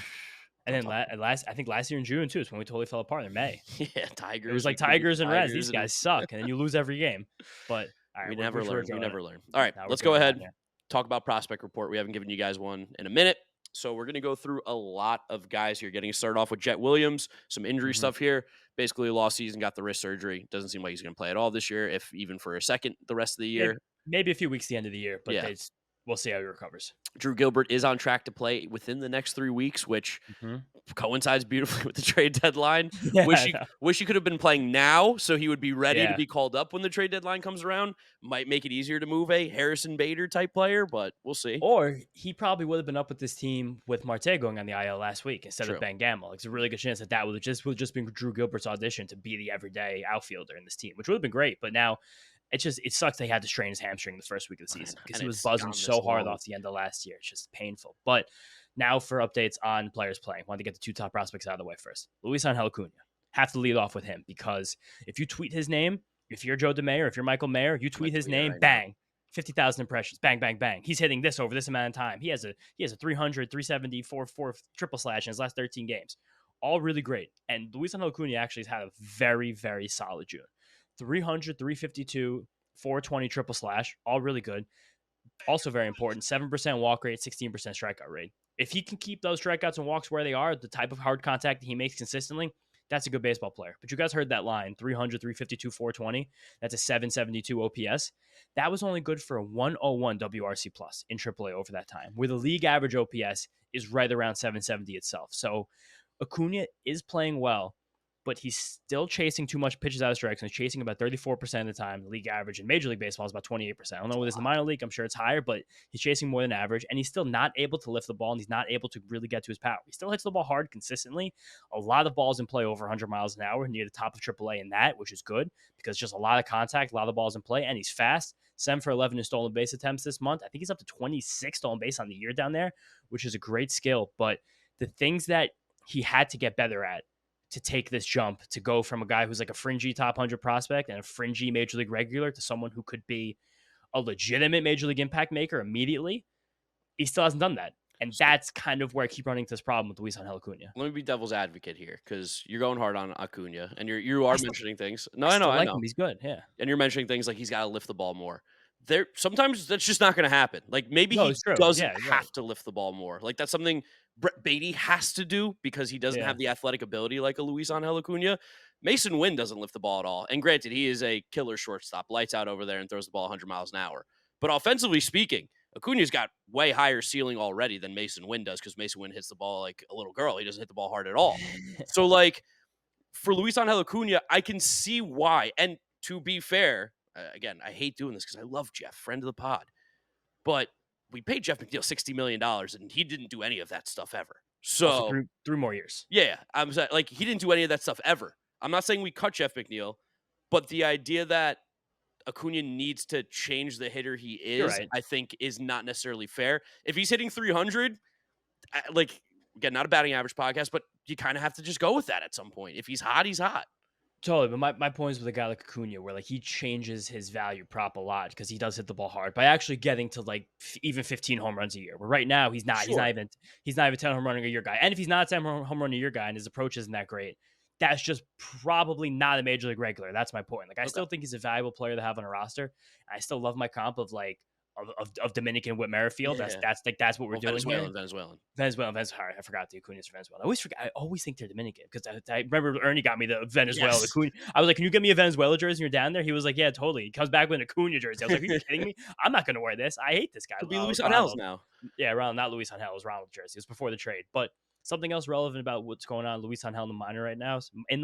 And then I think last year in June, too, is when we totally fell apart in May. Yeah, Tigers. It was like Tigers and Reds. These guys suck. And then you lose every game. But all right, we never learn. All right, let's go ahead. Talk about prospect report. We haven't given you guys one in a minute. So we're going to go through a lot of guys here. Getting started off with Jet Williams. Some injury stuff here. Basically, lost season, got the wrist surgery. Doesn't seem like he's going to play at all this year, if even for a second the rest of the year. Maybe a few weeks at the end of the year. But we'll see how he recovers. Drew Gilbert is on track to play within the next 3 weeks, which coincides beautifully with the trade deadline. Yeah, wish he could have been playing now, so he would be ready to be called up when the trade deadline comes around. Might make it easier to move a Harrison Bader type player, but we'll see. Or he probably would have been up with this team with Marte going on the IL last week instead of Ben Gamel. It's a really good chance that would have just been Drew Gilbert's audition to be the everyday outfielder in this team, which would have been great. But now it sucks they had to strain his hamstring the first week of the season because he was buzzing so hard off the end of last year. It's just painful. But now for updates on players playing. Wanted to get the 2 top prospects out of the way first. Luisangel Acuna. Have to lead off with him because if you tweet his name, if you're Joe DeMayer, if you're Michael Mayer, you tweet his name, bang, 50,000 impressions, bang, bang, bang. He's hitting this over this amount of time. He has a 300, 370, 4 triple slash in his last 13 games. All really great. And Luisangel Acuna actually has had a very, very solid June. 300, 352, 420 triple slash, all really good. Also very important, 7% walk rate, 16% strikeout rate. If he can keep those strikeouts and walks where they are, the type of hard contact that he makes consistently, that's a good baseball player. But you guys heard that line, 300, 352, 420. That's a 772 OPS. That was only good for a 101 WRC plus in AAA over that time, where the league average OPS is right around 770 itself. So Acuna is playing well, but he's still chasing too much pitches out of strikes and he's chasing about 34% of the time. The league average in Major League Baseball is about 28%. I don't know what it is in the minor league. I'm sure it's higher, but he's chasing more than average, and he's still not able to lift the ball, and he's not able to really get to his power. He still hits the ball hard consistently. A lot of balls in play over 100 miles an hour near the top of AAA in that, which is good because just a lot of contact, a lot of balls in play, and he's fast. 7 for 11 in stolen base attempts this month. I think he's up to 26 stolen base on the year down there, which is a great skill. But the things that he had to get better at to take this jump, to go from a guy who's like a fringy top 100 prospect and a fringy major league regular to someone who could be a legitimate major league impact maker immediately, he still hasn't done that. And that's kind of where I keep running into this problem with Luisangel Acuna. Let me be devil's advocate here because you're going hard on Acuna and you are mentioning things. No, I know. Him. He's good. Yeah. And you're mentioning things like he's got to lift the ball more. Sometimes that's just not going to happen. Like maybe he doesn't have to lift the ball more. Like that's something Brett Beatty has to do because he doesn't have the athletic ability like a Luisangel Acuna. Mason Wynn doesn't lift the ball at all. And granted, he is a killer shortstop, lights out over there and throws the ball 100 miles an hour. But offensively speaking, Acuna's got way higher ceiling already than Mason Wynn does because Mason Wynn hits the ball like a little girl. He doesn't hit the ball hard at all. So, like, for Luisangel Acuna, I can see why. And to be fair, again, I hate doing this because I love Jeff, friend of the pod. But we paid Jeff McGill $60 million, and he didn't do any of that stuff ever. So also three more years. Yeah, I'm saying, like, he didn't do any of that stuff ever. I'm not saying we cut Jeff McNeil, but the idea that Acuna needs to change the hitter he is, right. I think, is not necessarily fair. If he's hitting 300, like, again, not a batting average podcast, but you kind of have to just go with that at some point. If he's hot, he's hot. Totally, but my point is with a guy like Acuna, where like he changes his value prop a lot because he does hit the ball hard by actually getting to like even 15 home runs a year. Where right now he's not, Sure. he's not even 10 home run a year guy. And if he's not a 10 home run a year guy and his approach isn't that great, that's just probably not a major league regular. That's my point. Like I still think he's a valuable player to have on a roster. I still love my comp of like of Dominican with Merrifield. Yeah. That's what we're doing here. Venezuelan. I forgot the Acuna's for Venezuela. I always think they're Dominican because I remember Ernie got me the Venezuela Acuna. I was like, "Can you get me a Venezuela jersey when you're down there?" He was like, "Yeah, totally." He comes back with an Acuna jersey. I was like, "Are you kidding me? I'm not going to wear this. I hate this guy." Could be Luisangel now. Yeah, Ronald, not Luisangel. It was Ronald jersey. It was before the trade, but. Something else relevant about what's going on, Luisangel in the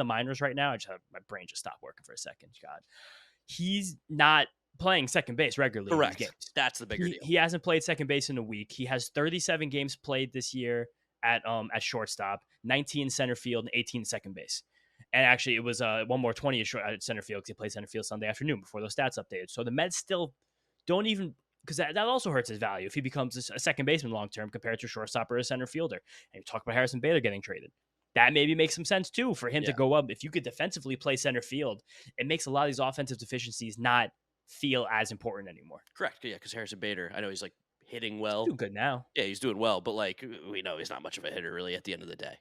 minors right now. I just have my brain just stopped working for a second. God, he's not playing second base regularly. Correct. In these games. That's the bigger deal. He hasn't played second base in a week. He has 37 games played this year at shortstop, 19 center field, and 18 second base. And actually, it was one more 20 at center field because he played center field Sunday afternoon before those stats updated. So the Mets still don't even. Because that also hurts his value if he becomes a second baseman long term compared to a shortstop or a center fielder. And you talk about Harrison Bader getting traded. That maybe makes some sense too for him to go up. If you could defensively play center field, it makes a lot of these offensive deficiencies not feel as important anymore. Correct. Yeah, because Harrison Bader, I know he's like hitting well. He's doing good now. Yeah, he's doing well, but like we know he's not much of a hitter really at the end of the day.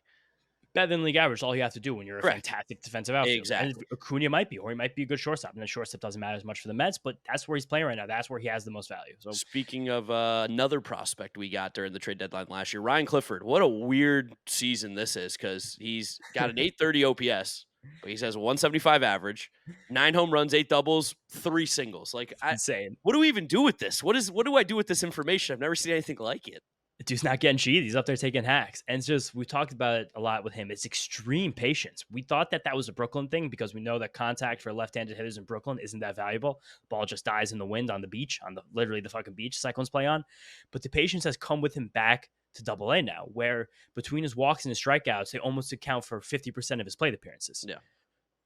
Better than league average, all you have to do when you're a fantastic defensive outfielder. Exactly. And Acuna might be, or he might be a good shortstop. And the shortstop doesn't matter as much for the Mets, but that's where he's playing right now. That's where he has the most value. So speaking of another prospect we got during the trade deadline last year, Ryan Clifford. What a weird season this is because he's got an 830 OPS, but he has a 175 average, 9 home runs, 8 doubles, 3 singles. Like insane. What do we even do with this? What do I do with this information? I've never seen anything like it. Dude's not getting cheated. He's up there taking hacks. And it's just, we talked about it a lot with him. It's extreme patience. We thought that was a Brooklyn thing because we know that contact for left-handed hitters in Brooklyn isn't that valuable. The ball just dies in the wind on the beach, literally the fucking beach Cyclones play on. But the patience has come with him back to AA now, where between his walks and his strikeouts, they almost account for 50% of his plate appearances. Yeah.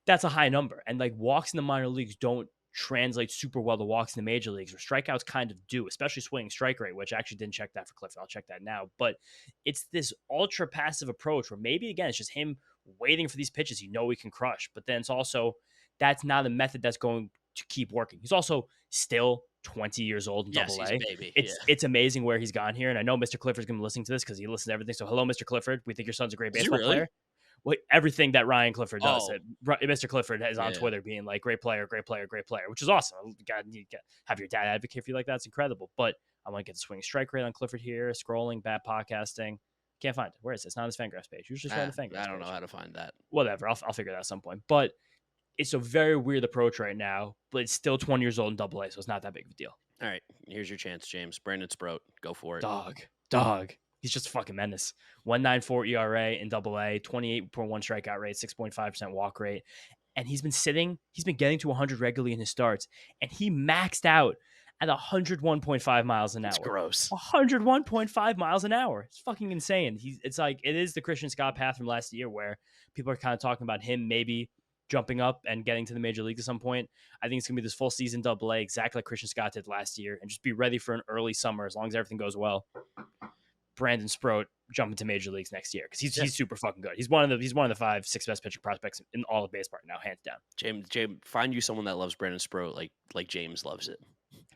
That's a high number. And like walks in the minor leagues don't translate super well to walks in the major leagues, where strikeouts kind of do, especially swinging strike rate, which I actually didn't check that for Clifford. I'll check that now. But it's this ultra passive approach where maybe, again, it's just him waiting for these pitches he can crush. But then it's also, that's not a method that's going to keep working. He's also still 20 years old in AA. He's a baby. It's amazing where he's gone here. And I know Mr. Clifford's going to be listening to this because he listens to everything. So hello, Mr. Clifford. We think your son's a great baseball player. Well, everything that Ryan Clifford does. Mr. Clifford is on Twitter being like, great player, which is awesome. You have your dad advocate for you like that. It's incredible. But I want to get the swing strike rate on Clifford here, scrolling, bad podcasting. Can't find it. Where is it? It's not on his Fangraphs page. Usually it's on the Fangraphs I don't page. know how to find that. Whatever. I'll figure it out at some point. But it's a very weird approach right now, but it's still 20 years old in AA, so it's not that big of a deal. All right. Here's your chance, James. Brandon Sproat. Go for it. Dog. He's just a fucking menace. 1.94 ERA in AA, 28.1 strikeout rate, 6.5% walk rate. And he's been getting to 100 regularly in his starts. And he maxed out at 101.5 miles an hour. It's gross. 101.5 miles an hour. It's fucking insane. It's like, it is the Christian Scott path from last year where people are kind of talking about him maybe jumping up and getting to the major league at some point. I think it's going to be this full season AA, exactly like Christian Scott did last year. And just be ready for an early summer as long as everything goes well. Brandon Sproat jump into major leagues next year because he's super fucking good. He's one of the 5-6 best pitching prospects in all of baseball right now, hands down. James, find you someone that loves Brandon Sproat like James loves it.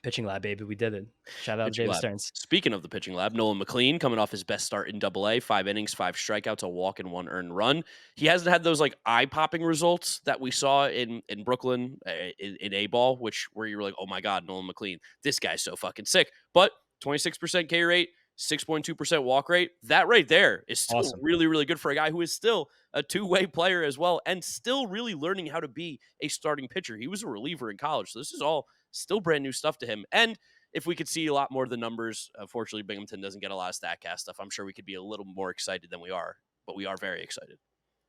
Pitching lab, baby, we did it. Shout out James Stearns. Speaking of the pitching lab, Nolan McLean coming off his best start in AA, 5 innings, 5 strikeouts, a walk, and 1 earned run. He hasn't had those like eye-popping results that we saw in Brooklyn in A-ball, where you were like, oh my God, Nolan McLean, this guy's so fucking sick. But 26% K rate, 6.2% walk rate. That right there is still Awesome. really, really good for a guy who is still a two-way player as well and still really learning how to be a starting pitcher. He was a reliever in college, so this is all still brand new stuff to him. And if we could see a lot more of the numbers, unfortunately, Binghamton doesn't get a lot of StatCast stuff. I'm sure we could be a little more excited than we are, but we are very excited.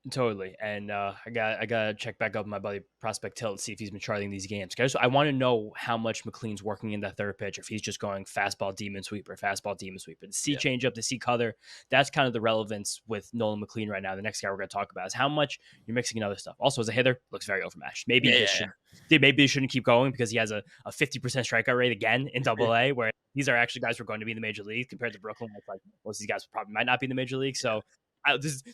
Totally. And I gotta check back up with my buddy Prospect Tilt and see if he's been charting these games. Guys, I want to know how much McLean's working in that third pitch, if he's just going fastball demon sweeper, fastball demon sweeper. The C changeup, the C cutter. That's kind of the relevance with Nolan McLean right now. The next guy we're gonna talk about is how much you're mixing in other stuff. Also, as a hitter, looks very overmatched. Maybe they shouldn't keep going because he has a 50% strikeout rate again in AA, where these are actually guys who are going to be in the major league compared to Brooklyn. It's like most of these guys probably might not be in the major league. So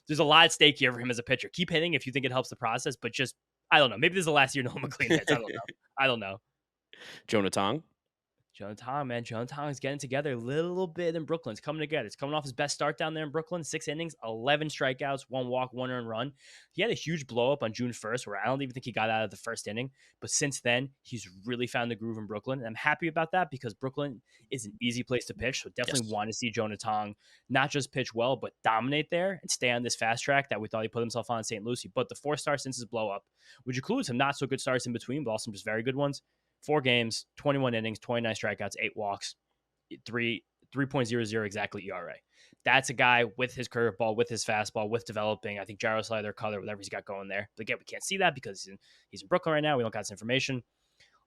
there's a lot at stake here for him as a pitcher. Keep hitting if you think it helps the process, but just, I don't know. Maybe this is the last year Nolan McLean hits. I don't know. Jonah Tong. Jonah Tong, man. Jonah Tong is getting together a little bit in Brooklyn. It's coming together. It's coming off his best start down there in Brooklyn. 6 innings, 11 strikeouts, 1 walk, 1 earned run. He had a huge blow up on June 1st where I don't even think he got out of the first inning. But since then, he's really found the groove in Brooklyn. And I'm happy about that because Brooklyn is an easy place to pitch. So definitely want to see Jonah Tong not just pitch well, but dominate there and stay on this fast track that we thought he put himself on in St. Lucie. But the 4 starts since his blow up, which includes some not so good starts in between, but also just very good ones. 4 games, 21 innings, 29 strikeouts, 8 walks, 3.00 exactly ERA. That's a guy with his curveball, with his fastball, with developing. I think gyro slider, color, whatever he's got going there. But again, we can't see that because he's in Brooklyn right now. We don't got this information.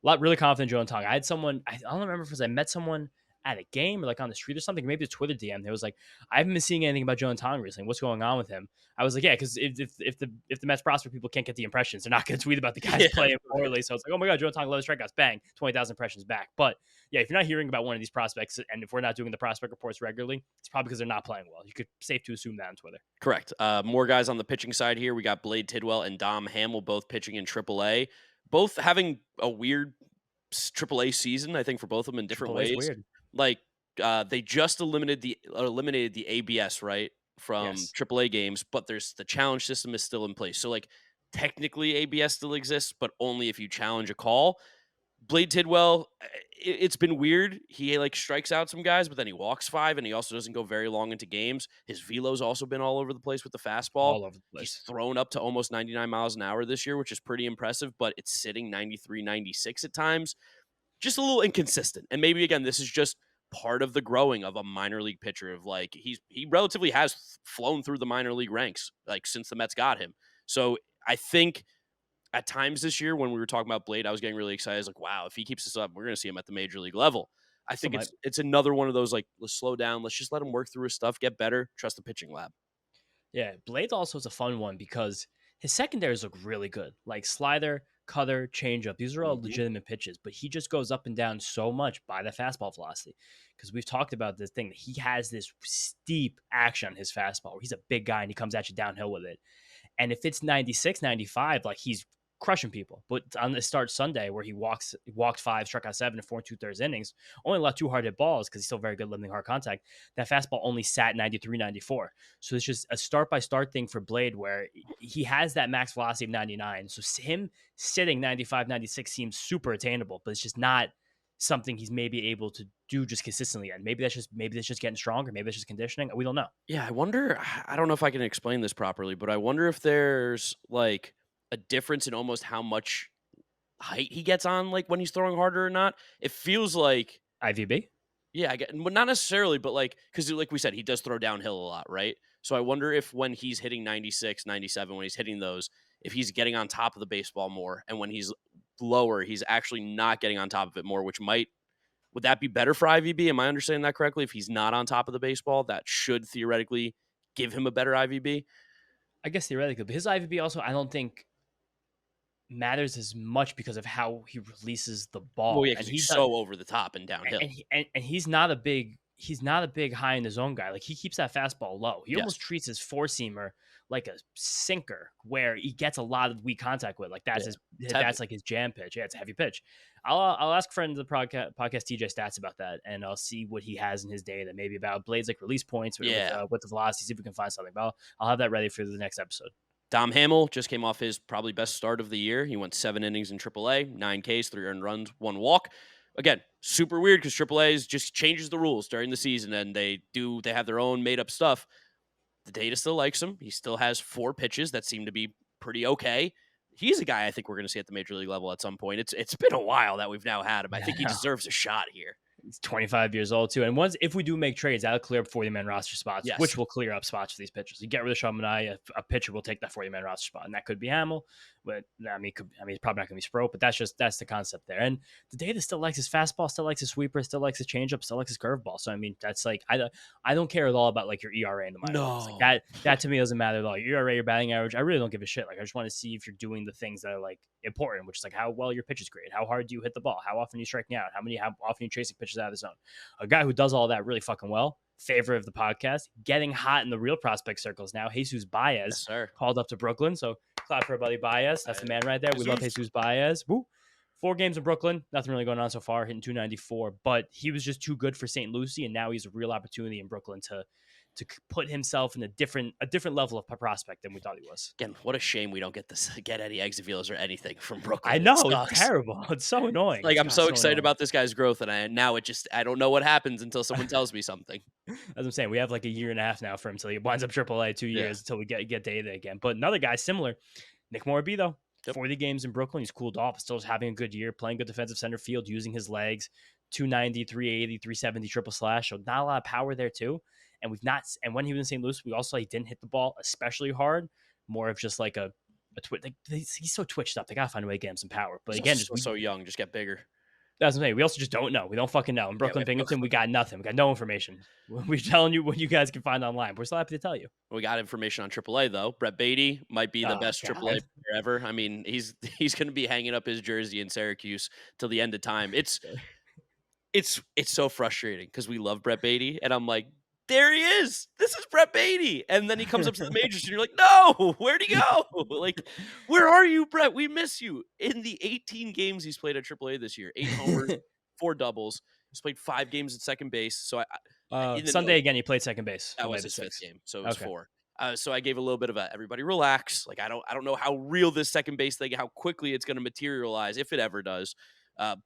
Really confident in Jonah Tong. I had someone, I don't remember if it was I met someone at a game or like on the street or something, maybe a Twitter DM. It was like, I haven't been seeing anything about Jonah Tong recently. What's going on with him? I was like, yeah, because if the Mets prospect people can't get the impressions, they're not going to tweet about the guys playing poorly. So it's like, oh my God, Jonah Tong, 11 strikeouts, bang, 20,000 impressions back. But yeah, if you're not hearing about one of these prospects, and if we're not doing the prospect reports regularly, it's probably because they're not playing well. You could safe to assume that on Twitter. Correct. More guys on the pitching side here. We got Blade Tidwell and Dom Hamill both pitching in AAA, both having a weird AAA season. I think for both of them in different ways. Weird. Like they just eliminated the ABS right from AAA games, but there's the challenge system is still in place. So like technically ABS still exists, but only if you challenge a call. Blade Tidwell, it's been weird. He like strikes out some guys, but then he walks 5, and he also doesn't go very long into games. His velo's also been all over the place with the fastball. All over the place. He's thrown up to almost 99 miles an hour this year, which is pretty impressive, but it's sitting 93, 96 at times. Just a little inconsistent. And maybe, again, this is just part of the growing of a minor league pitcher of like, he relatively has flown through the minor league ranks, like since the Mets got him. So I think at times this year when we were talking about Blade, I was getting really excited. I was like, wow, if he keeps this up, we're going to see him at the major league level. I think it's another one of those, like, let's slow down. Let's just let him work through his stuff, get better, trust the pitching lab. Yeah, Blade also is a fun one because his secondaries look really good. Like slider, cutter, changeup. These are all legitimate pitches, but he just goes up and down so much by the fastball velocity. Because we've talked about this thing that he has this steep action on his fastball where he's a big guy and he comes at you downhill with it. And if it's 96, 95, like he's crushing people. But on the start Sunday where he walked 5, struck out 7 in 4 2/3 innings, only allowed 2 hard hit balls because he's still very good limiting hard contact. That fastball only sat 93, 94. So it's just a start by start thing for Blade where he has that max velocity of 99. So him sitting 95, 96 seems super attainable, but it's just not something he's maybe able to do just consistently. And maybe that's just getting stronger. Maybe that's just conditioning. We don't know. Yeah, I wonder. I don't know if I can explain this properly, but I wonder if there's like a difference in almost how much height he gets on, like when he's throwing harder or not. It feels like IVB. Yeah, well, not necessarily, but like because like we said, he does throw downhill a lot, right? So I wonder if when he's hitting 96, 97, when he's hitting those, if he's getting on top of the baseball more, and when he's lower, he's actually not getting on top of it more, which would that be better for IVB? Am I understanding that correctly? If he's not on top of the baseball, that should theoretically give him a better IVB. I guess theoretically, but his IVB also, I don't think matters as much because of how he releases the ball. Well, yeah, because he's so over the top and downhill, and he's not a big high in the zone guy. Like he keeps that fastball low. He almost treats his 4-seamer like a sinker, where he gets a lot of weak contact with. Like that's that's like his jam pitch. Yeah, it's a heavy pitch. I'll ask friend of the podcast TJ Stats about that, and I'll see what he has in his data, maybe about Blades like release points with the velocity. See if we can find something. But I'll have that ready for the next episode. Dom Hamill just came off his probably best start of the year. He went 7 innings in AAA, 9 Ks, 3 earned runs, 1 walk. again, super weird because AAA just changes the rules during the season, and they have their own made up stuff. The data still likes him. He still has 4 pitches that seem to be pretty okay. He's a guy I think we're going to see at the major league level at some point. It's been a while that we've now had him. I think he deserves a shot here. He's 25 years old too. And once, if we do make trades, that'll clear up 40-man roster spots, Yes. which will clear up spots for these pitchers. You get rid of Shamani, a pitcher will take that 40-man roster spot, and that could be Hamill. But it's probably not going to be Sproat. But that's the concept there. And the data still likes his fastball, still likes his sweeper, still likes his changeup, still likes his curveball. So I mean, that's like I don't care at all about like your ERA in the minors. Like that to me doesn't matter at all. Your ERA, your batting average, I really don't give a shit. Like I just want to see if you're doing the things that are like important, which is like how well your pitch is graded, how hard do you hit the ball, how often you striking out, how often you chasing pitches out of the zone. A guy who does all that really fucking well, favorite of the podcast, getting hot in the real prospect circles now. Jesus Baez called up to Brooklyn. So clap for our buddy Baez. That's the man right there. We love Jesus Baez. Woo. 4 games in Brooklyn. Nothing really going on so far, hitting 294. But he was just too good for St. Lucie, and now he's a real opportunity in Brooklyn to put himself in a different level of prospect than we thought he was. Again, what a shame we don't get any exit deals or anything from Brooklyn. I know, it's terrible. It's so annoying. Like I'm so excited about this guy's growth, and I don't know what happens until someone tells me something. As I'm saying, we have like a year and a half now for him till he winds up AAA, 2 years until we get data again. But another guy similar, Nick Morabito. 40 games in Brooklyn. He's cooled off, still having a good year, playing good defensive center field, using his legs, 290, 380, 370 triple slash. So not a lot of power there too. And when he was in St. Louis, we also didn't hit the ball especially hard. More of just like a twitch. He's so twitched up. They gotta find a way to get him some power. But again, just so young, just get bigger. That's what I'm saying. We also just don't know. We don't fucking know. In Brooklyn, Binghamton, we got nothing. We got no information. We're telling you what you guys can find online. We're still happy to tell you. We got information on AAA though. Brett Beatty might be the best AAA player ever. I mean, he's going to be hanging up his jersey in Syracuse till the end of time. It's so frustrating because we love Brett Beatty, and I'm like, there he is. This is Brett Beatty. And then he comes up to the majors and you're like, no, where'd he go? Like, where are you, Brett? We miss you. In the 18 games he's played at AAA this year, 8 homers, 4 doubles. He's played 5 games at second base. So Sunday again, he played second base. That was his 5th game. So it was 4. So I gave a little bit of everybody relax. Like, I don't know how real this second base thing, how quickly it's going to materialize, if it ever does.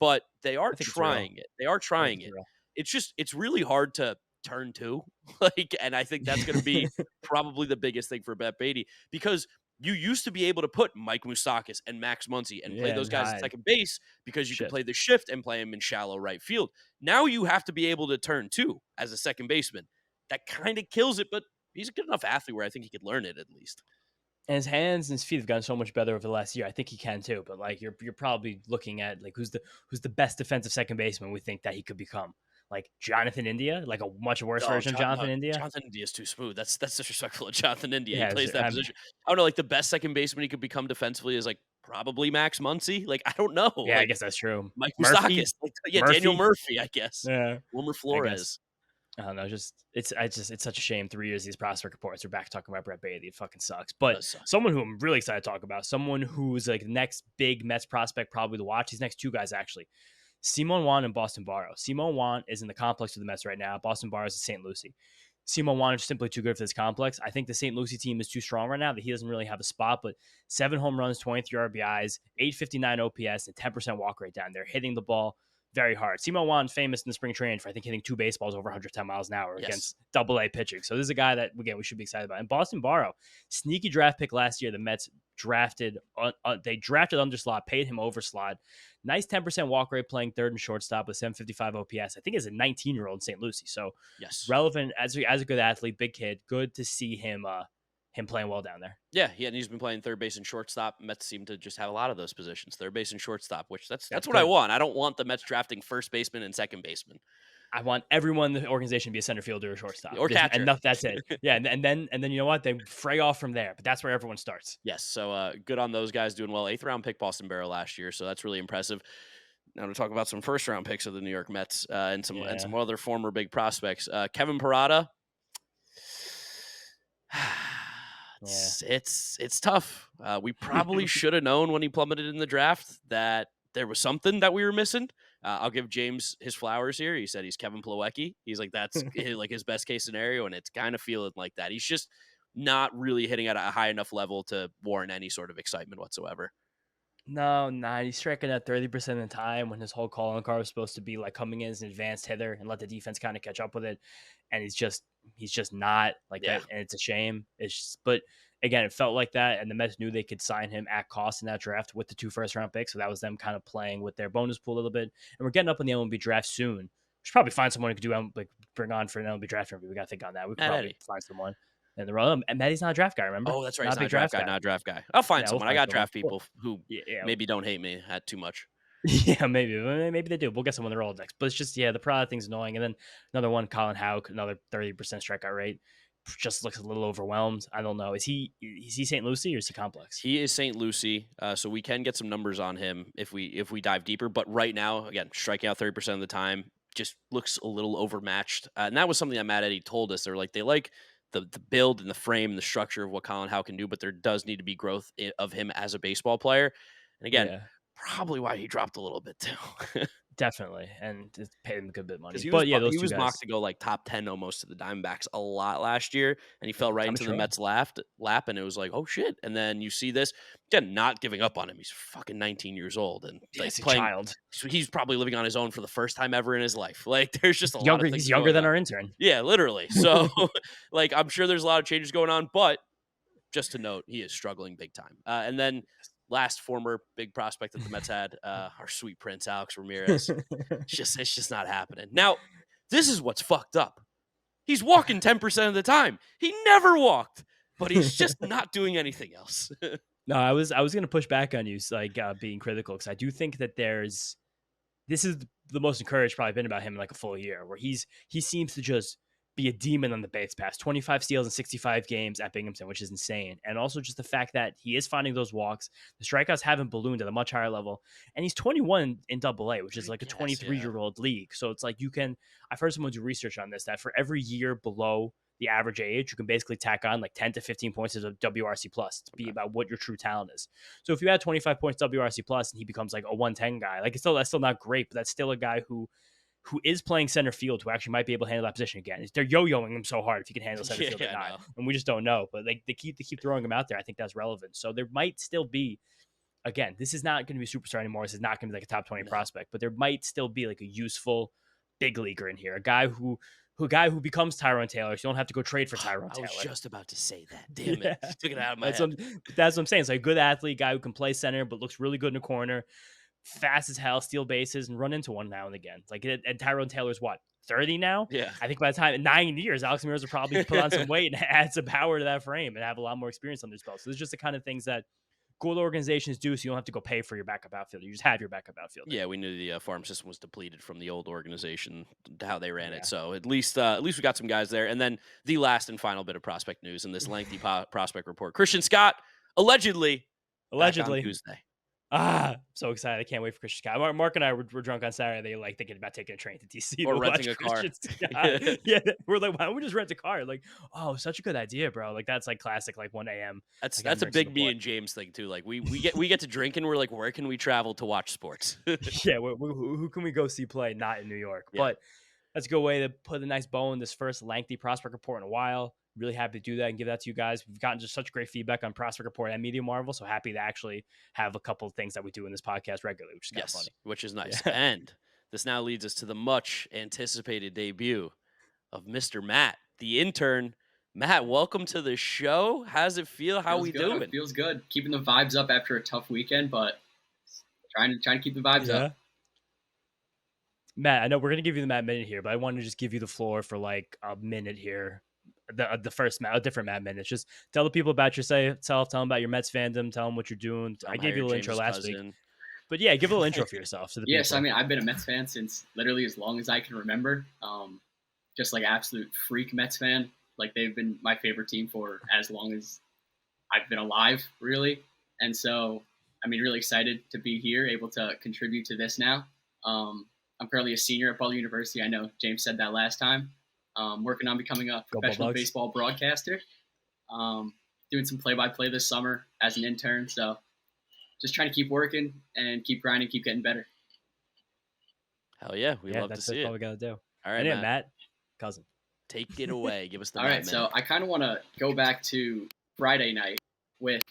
But they are trying it. They are trying it. It's really hard to turn 2, and I think that's going to be probably the biggest thing for Brett Beatty, because you used to be able to put Mike Moustakas and Max Muncy and play those guys at second base because you could play the shift and play them in shallow right field. Now you have to be able to turn 2 as a second baseman. That kind of kills it, but he's a good enough athlete where I think he could learn it at least. And his hands and his feet have gotten so much better over the last year. I think he can too. But like you're probably looking at like who's the best defensive second baseman we think that he could become. Like Jonathan India, like a much worse version of Jonathan India. Jonathan India is too smooth. That's disrespectful of Jonathan India. He plays that position. I don't know. Like the best second baseman he could become defensively is like probably Max Muncy. Like I don't know. Yeah, like, I guess that's true. Mike Moustakas. Murphy? Daniel Murphy. I guess. Yeah. Wilmer Flores. I don't know. It's such a shame. 3 years these prospect reports. We're back talking about Brett Beatty. It fucking sucks. But someone who I'm really excited to talk about, someone who's like the next big Mets prospect probably to watch. These next 2 guys actually. Simon Juan and Boston Barrow. Simon Juan is in the complex with the Mets right now. Boston Barrow is in St. Lucie. Simon Juan is simply too good for this complex. I think the St. Lucie team is too strong right now that he doesn't really have a spot, but 7 home runs, 23 RBIs, 859 OPS, and 10% walk rate down there, hitting the ball very hard. Simon Juan famous in the spring training for, I think, hitting 2 baseballs over 110 miles an hour against AA pitching. So this is a guy that, again, we should be excited about. And Boston Barrow, sneaky draft pick last year. The Mets drafted under slot, paid him over slot. Nice 10% walk rate, playing third and shortstop with 755 OPS. I think as a 19-year-old in St. Lucie. So relevant as a good athlete, big kid. Good to see him playing well down there. Yeah, and he's been playing third base and shortstop. Mets seem to just have a lot of those positions, third base and shortstop, which that's what I want. I don't want the Mets drafting first baseman and second baseman. I want everyone in the organization to be a center fielder or shortstop. Or catcher. Enough, that's it. Yeah, and then you know what? They fray off from there, but that's where everyone starts. Yes, so good on those guys doing well. 8th round pick Boston Barrow last year, so that's really impressive. Now to talk about some first round picks of the New York Mets and some other former big prospects. Kevin Parada. It's tough. We probably should have known when he plummeted in the draft that there was something that we were missing. I'll give James his flowers here. He said he's Kevin Plawecki. He's like, that's like his best case scenario, and it's kind of feeling like that. He's just not really hitting at a high enough level to warrant any sort of excitement whatsoever. No, he's striking at 30% of the time when his whole calling card was supposed to be like coming in as an advanced hitter and let the defense kind of catch up with it. And he's just not like Yeah. that. And it's a shame. But again, it felt like that. And the Mets knew they could sign him at cost in that draft with the 2 first-round picks. So that was them kind of playing with their bonus pool a little bit. And we're getting up in the MLB draft soon. We should probably find someone who could do like bring on for an MLB draft interview. We got to think on that. We could probably find someone. And the role, and Maddie's not a draft guy, remember? Oh, that's right. Not He's a not a big draft guy. Not a draft guy. I'll find someone. I got draft people who maybe don't hate me at too much. Yeah, maybe they do. We'll get someone in the Rolodex, but it's just the product thing's annoying. And then another one, Colin Houck, another 30% strikeout rate, just looks a little overwhelmed. I don't know. Is he St. Lucie or is he complex? He is St. Lucie, so we can get some numbers on him if we dive deeper. But right now, again, striking out 30% of the time, just looks a little overmatched. And that was something that Matt Eddy told us. They're like they like the build and the frame and the structure of what Colin Houck can do, but there does need to be growth of him as a baseball player. And again, probably why he dropped a little bit too. Definitely, and it's paid him a good bit of money. He but was, those he two was guys mocked to go like top 10 almost to the Diamondbacks a lot last year, and he fell right into the Mets lap, and it was like, oh shit. And then you see this again, not giving up on him. He's fucking 19 years old and like playing. Child. So he's probably living on his own for the first time ever in his life. Like there's just a lot younger. of things. He's younger than our intern. Yeah, literally. So like I'm sure there's a lot of changes going on, but just to note, he is struggling big time. And then last former big prospect that the Mets had, our sweet Prince Alex Ramirez. It's just not happening. Now, this is what's fucked up. He's walking 10% of the time. He never walked, but he's just not doing anything else. No, I was going to push back on you, like being critical, because I do think that this is the most encouraged probably been about him in like a full year, where he seems to just be a demon on the base pass. 25 steals in 65 games at Binghamton, which is insane. And also just the fact that he is finding those walks. The strikeouts haven't ballooned at a much higher level. And he's 21 in AA, which is like a 23-year-old league. So it's like I've heard someone do research on this, that for every year below the average age, you can basically tack on like 10 to 15 points of WRC plus to be about what your true talent is. So if you add 25 points WRC plus and he becomes like a 110 guy, like that's still not great, but that's still a guy who is playing center field, who actually might be able to handle that position again. They're yo-yoing him so hard if he can handle center field or not. And we just don't know. But they keep throwing him out there. I think that's relevant. So there might still be, again, this is not going to be a superstar anymore. This is not going to be like a top 20 prospect, but there might still be like a useful big leaguer in here. A guy who becomes Tyrone Taylor, so you don't have to go trade for Tyrone Taylor. I was just about to say that. Damn it. Took it out of my head. That's what I'm saying. It's like a good athlete, guy who can play center, but looks really good in the corner. Fast as hell, steal bases, and run into one now and again. Like, and Tyrone Taylor's what, 30 now? Yeah. I think by the time 9 years, Alex Ramirez will probably put on some weight and add some power to that frame and have a lot more experience under his belt. So it's just the kind of things that good organizations do, so you don't have to go pay for your backup outfielder. You just have your backup outfielder. Yeah, we knew the farm system was depleted from the old organization, how they ran it. So at least we got some guys there. And then the last and final bit of prospect news in this lengthy prospect report: Christian Scott allegedly back on Tuesday. So excited. I can't wait for Christian Scott. Mark and I were drunk on Saturday. They like thinking about taking a train to DC or renting a car. Yeah, we're like, why don't we just rent a car? Like, oh, such a good idea, bro. Like that's like classic, like 1 a.m. That's a big me and James thing too. Like we get to drink and we're like, where can we travel to watch sports? Yeah, who can we go see play? Not in New York, but that's a good way to put a nice bow in this first lengthy prospect report in a while. Really happy to do that and give that to you guys. We've gotten just such great feedback on Prospect Report and Media Marvel, so happy to actually have a couple of things that we do in this podcast regularly, which is kind of funny. Which is nice. Yeah. And this now leads us to the much anticipated debut of Mr. Matt, the intern. Matt, welcome to the show. How's it feel? How we doing? It feels good. Keeping the vibes up after a tough weekend, but trying to keep the vibes up. Matt, I know we're gonna give you the Matt minute here, but I wanted to just give you the floor for like a minute here. The first a different Matt minute. Just tell the people about yourself, tell them about your Mets fandom, tell them what you're doing. I gave you a little intro last week. But yeah, give a little intro for yourself. To the yes, people. I mean, I've been a Mets fan since literally as long as I can remember. Just like absolute freak Mets fan. Like they've been my favorite team for as long as I've been alive, really. And so, I mean, really excited to be here, able to contribute to this now. I'm currently a senior at Butler University. I know James said that last time. Working on becoming a professional baseball broadcaster. Doing some play-by-play this summer as an intern. So just trying to keep working and keep grinding, keep getting better. Hell yeah. We love to see it. That's all we got to do. All right, Matt, cousin. Take it away. Give us the All right, so I kind of want to go back to Friday night with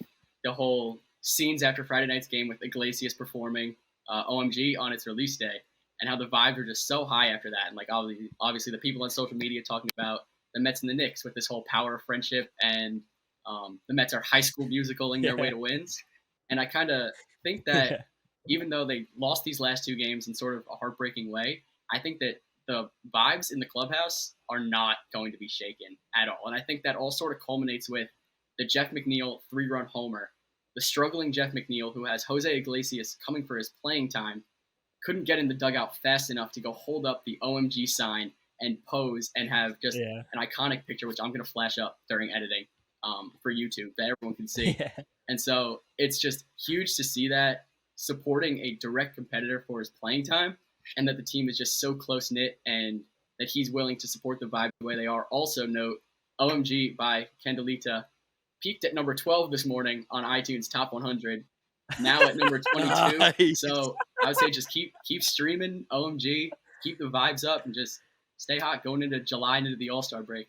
the whole scenes after Friday night's game with Iglesias performing OMG on its release day, and how the vibes are just so high after that. And like obviously the people on social media talking about the Mets and the Knicks with this whole power of friendship, and the Mets are High School Musicaling their way to wins. And I kind of think that even though they lost these last two games in sort of a heartbreaking way, I think that the vibes in the clubhouse are not going to be shaken at all. And I think that all sort of culminates with the Jeff McNeil 3-run homer. The struggling Jeff McNeil, who has Jose Iglesias coming for his playing time, couldn't get in the dugout fast enough to go hold up the OMG sign and pose and have just an iconic picture, which I'm going to flash up during editing for YouTube that everyone can see. And so it's just huge to see that, supporting a direct competitor for his playing time, and that the team is just so close-knit and that he's willing to support the vibe the way they are. Also note, OMG by Candelita peaked at number 12 this morning on iTunes Top 100, now at number 22. Nice. So I would say just keep streaming OMG, keep the vibes up, and just stay hot going into July and into the All-Star break.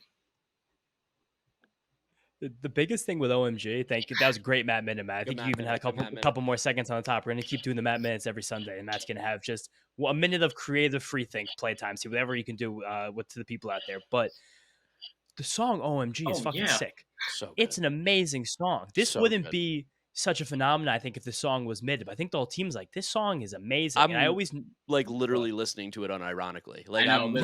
The biggest thing with OMG, thank you. That was a great Matt Minute, Matt. I think you even had a couple more seconds on the top. We're going to keep doing the Matt Minutes every Sunday, and Matt's going to have just a minute of creative free think playtime. See whatever you can do to the people out there. But the song OMG is fucking sick. So it's an amazing song. This wouldn't be such a phenomenon, I think, if the song was mid. But I think the whole team's like, this song is amazing. And I always like literally listening to it unironically. Like I'm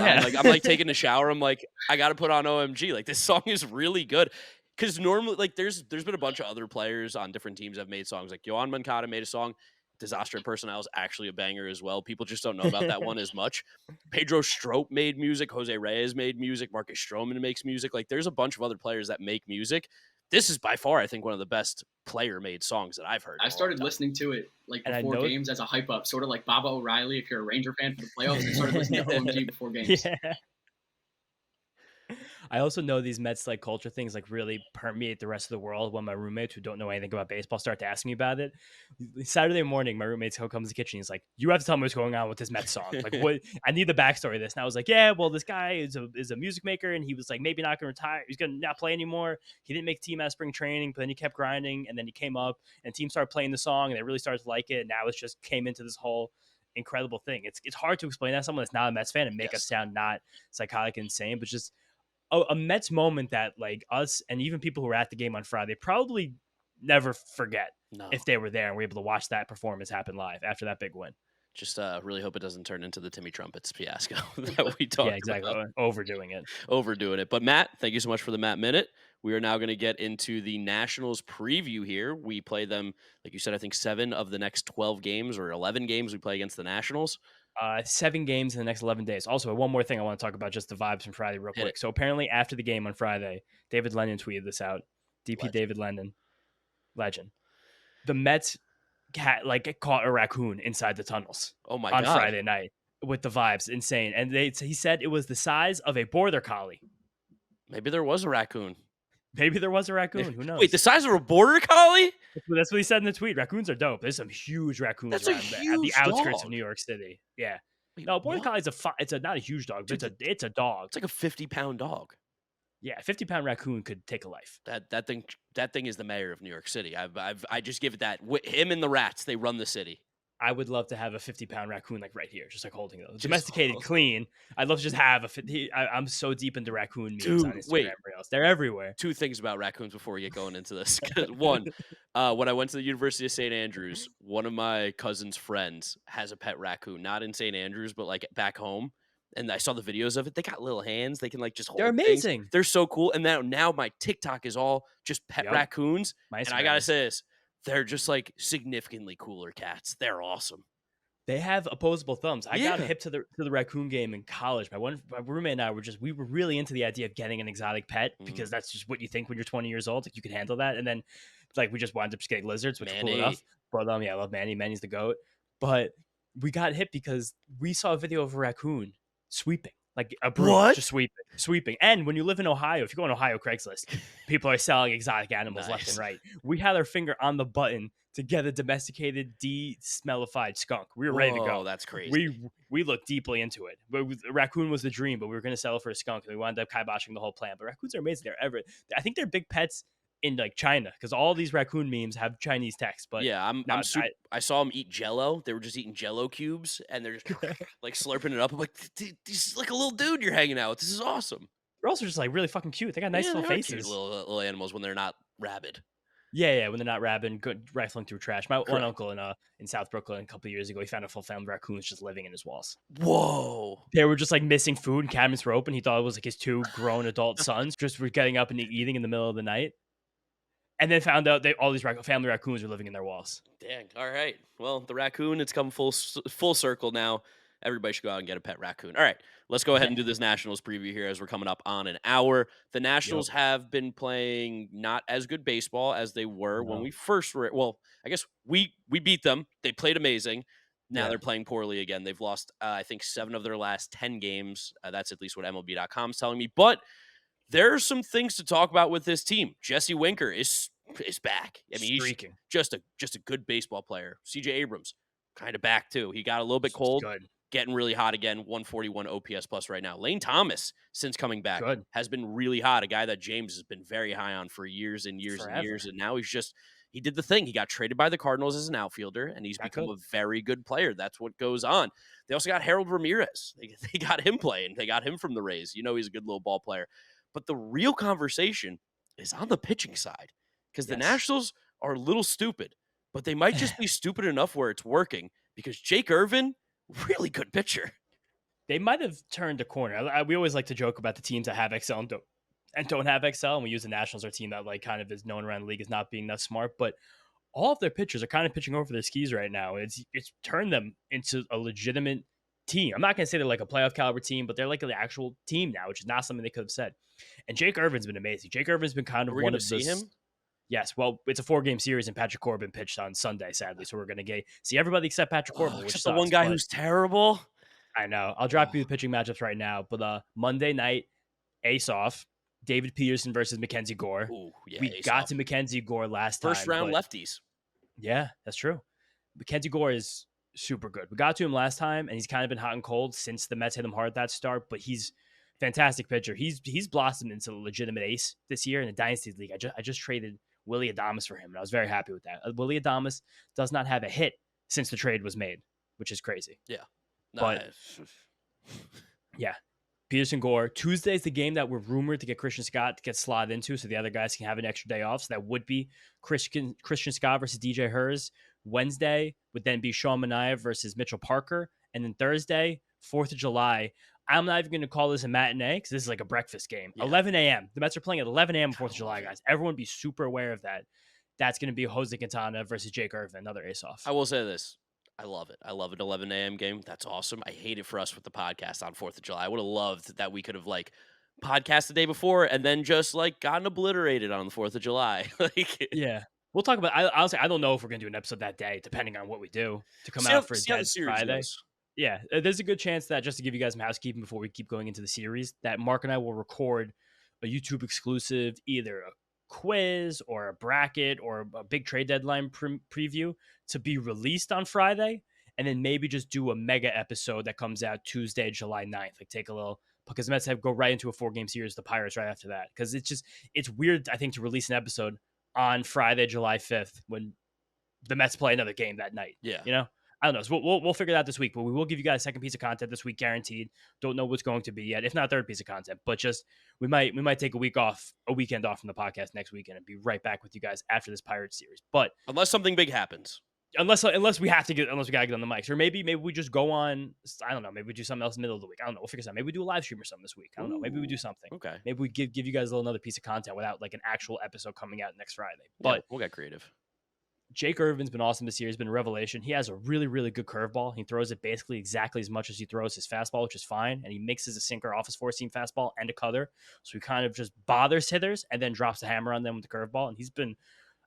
like taking a shower. I'm like, I got to put on OMG. Like this song is really good. Because normally, like, there's been a bunch of other players on different teams that have made songs. Like, Yohan Moncada made a song. Disaster Personnel is actually a banger as well. People just don't know about that one as much. Pedro Sproat made music. Jose Reyes made music. Marcus Stroman makes music. Like, there's a bunch of other players that make music. This is by far, I think, one of the best player-made songs that I've heard. I started listening to it, like, before games as a hype-up. Sort of like Baba O'Reilly, if you're a Ranger fan for the playoffs. I started listening to OMG before games. Yeah. I also know these Mets like culture things like really permeate the rest of the world. When my roommates who don't know anything about baseball start to ask me about it, Saturday morning, my roommate comes to the kitchen. He's like, "You have to tell me what's going on with this Mets song. Like, what? I need the backstory of this." And I was like, "Yeah, well, this guy is a music maker, and he was like maybe not going to retire. He's going to not play anymore. He didn't make team out of spring training, but then he kept grinding, and then he came up, and team started playing the song, and they really started to like it. And now it's just came into this whole incredible thing. It's hard to explain that to someone that's not a Mets fan and make us sound not psychotic and insane, but just a Mets moment that like us and even people who were at the game on Friday probably never forget if they were there and were able to watch that performance happen live after that big win. Just really hope it doesn't turn into the Timmy Trumpets fiasco that we talked about. Overdoing it. But Matt, thank you so much for the Matt Minute. We are now going to get into the Nationals preview here. We play them, like you said, I think 7 of the next 12 games or 11 games we play against the Nationals. 7 games in the next 11 days. Also, one more thing I want to talk about, just the vibes from Friday real quick. So apparently after the game on Friday, David Lennon tweeted this out. DP David Lennon, legend. The Mets caught a raccoon inside the tunnels. Oh my God. On Friday night with the vibes. Insane. And he said it was the size of a border collie. Maybe there was a raccoon. Who knows? Wait, the size of a border collie? That's what he said in the tweet. Raccoons are dope. There's some huge raccoons at the outskirts of New York City. Yeah. Wait, no, border collie it's not a huge dog, but it's a dog. It's like a 50-pound dog. Yeah, a 50-pound raccoon could take a life. That thing is the mayor of New York City. I just give it that. Him and the rats, they run the city. I would love to have a 50-pound raccoon like right here, just like holding those. Domesticated, clean. I'd love to just have a 50. I'm so deep into raccoon memes on Instagram. They're everywhere. 2 things about raccoons before we get going into this. One, when I went to the University of St. Andrews, one of my cousin's friends has a pet raccoon, not in St. Andrews, but like back home. And I saw the videos of it. They got little hands. They can like just hold. They're amazing. Things. They're so cool. And now my TikTok is all just pet raccoons. And I gotta say this, they're just like significantly cooler cats. They're awesome. They have opposable thumbs. I got hip to the raccoon game in college. My roommate and I we were really into the idea of getting an exotic pet because that's just what you think when you're 20 years old. Like you can handle that. And then like we just wound up just getting lizards, which is cool enough. But I love Manny. Manny's the GOAT. But we got hip because we saw a video of a raccoon sweeping. Like a broom, just sweeping. And when you live in Ohio, if you go on Ohio Craigslist, people are selling exotic animals left and right. We had our finger on the button to get a domesticated, de-smellified skunk. We were ready to go. Oh, that's crazy. We looked deeply into it. But a raccoon was the dream, but we were going to settle for a skunk, and we wound up kibosing the whole plan. But raccoons are amazing. I think they're big pets in like China, because all these raccoon memes have Chinese text. But yeah, I saw them eat Jello. They were just eating Jello cubes, and they're just like slurping it up. I'm like, this is like a little dude you're hanging out with. This is awesome. They're also just like really fucking cute. They got nice little faces. Cute little animals when they're not rabid. Yeah, when they're not rabid, good rifling through trash. My one uncle in South Brooklyn a couple of years ago, he found a full family of raccoons just living in his walls. Whoa! They were just like missing food, and cabinets were open. He thought it was like his 2 grown adult sons just were getting up and eating in the middle of the night, and then found out all these family raccoons were living in their walls. Dang! All right. Well, the raccoon, it's come full circle now. Everybody should go out and get a pet raccoon. All right, let's go ahead and do this Nationals preview here as we're coming up on an hour. The Nationals have been playing not as good baseball as they were when we first were. Well, I guess we beat them. They played amazing. Now they're playing poorly again. They've lost, I think, 7 of their last 10 games. That's at least what MLB.com is telling me. But there are some things to talk about with this team. Jesse Winker is back. I mean, he's just a good baseball player. CJ Abrams, kind of back too. He got a little bit cold. Getting really hot again, 141 OPS plus right now. Lane Thomas, since coming back, has been really hot. A guy that James has been very high on for years and years and years. And now he did the thing. He got traded by the Cardinals as an outfielder, and he's become a very good player. That's what goes on. They also got Harold Ramirez. They got him playing. They got him from the Rays. You know he's a good little ball player. But the real conversation is on the pitching side, because the Nationals are a little stupid, but they might just be stupid enough where it's working, because Jake Irvin, really good pitcher. They might have turned a corner. We always like to joke about the teams that have XL and don't have XL, and we use the Nationals, our team that like kind of is known around the league as not being that smart. But all of their pitchers are kind of pitching over their skis right now. It's turned them into a legitimate team. I'm not going to say they're like a playoff caliber team, but they're like an actual team now, which is not something they could have said. And Jake Irvin's been amazing. Jake Irvin's been kind of one of the... him? Yes, well, it's a 4-game series, and Patrick Corbin pitched on Sunday, sadly, so we're going to see everybody except Patrick Corbin, which sucks, the one guy who's terrible. I know. I'll drop you the pitching matchups right now, but Monday night, ace-off, David Peterson versus Mackenzie Gore. Ooh, yeah, we got to Mackenzie Gore last time. First-round lefties. Yeah, that's true. Mackenzie Gore is super good. We got to him last time, and he's kind of been hot and cold since the Mets hit him hard at that start, but he's fantastic pitcher. He's blossomed into a legitimate ace this year in the Dynasty League. I just traded Willy Adames for him, and I was very happy with that. Willy Adames does not have a hit since the trade was made, which is crazy. Yeah. No, but yeah, Peterson Gore. Tuesday's the game that we're rumored to get Christian Scott to get slotted into, so the other guys can have an extra day off. So that would be Christian Scott versus DJ Hers. Wednesday would then be Sean Manaea versus Mitchell Parker, and then Thursday, 4th of July. I'm not even going to call this a matinee because this is like a breakfast game. Yeah. 11 a.m. The Mets are playing at 11 a.m. 4th of July, guys. Everyone be super aware of that. That's going to be Jose Quintana versus Jake Irvin, another ace-off. I will say this. I love it. I love an 11 a.m. game. That's awesome. I hate it for us with the podcast on 4th of July. I would have loved that we could have like podcast the day before and then just like gotten obliterated on the 4th of July. Yeah. We'll talk about honestly, I don't know if we're going to do an episode that day, depending on what we do to come out for a dead Friday. Goes. Yeah, there's a good chance that, just to give you guys some housekeeping before we keep going into the series, that Mark and I will record a YouTube exclusive, either a quiz or a bracket or a big trade deadline preview to be released on Friday, and then maybe just do a mega episode that comes out Tuesday, July 9th. Like take a little, because the Mets go right into a 4-game series, the Pirates right after that. Because it's weird, I think, to release an episode on Friday, July 5th when the Mets play another game that night. Yeah. You know? I don't know. So we'll figure it out this week, but we will give you guys a second piece of content this week, guaranteed. Don't know what's going to be yet, if not a third piece of content. But just we might take a weekend off from the podcast next weekend and be right back with you guys after this Pirates series. But unless something big happens, unless we gotta get on the mics, or maybe we just go on. I don't know. Maybe we do something else in the middle of the week. I don't know. We'll figure something out. Maybe we do a live stream or something this week. I don't know. Maybe we do something. Okay. Maybe we give you guys another piece of content without like an actual episode coming out next Friday. But yeah, we'll get creative. Jake Irvin's been awesome this year. He's been a revelation. He has a really, really good curveball. He throws it basically exactly as much as he throws his fastball, which is fine. And he mixes a sinker off his 4-seam fastball and a cutter. So he kind of just bothers hitters and then drops the hammer on them with the curveball. And he's been,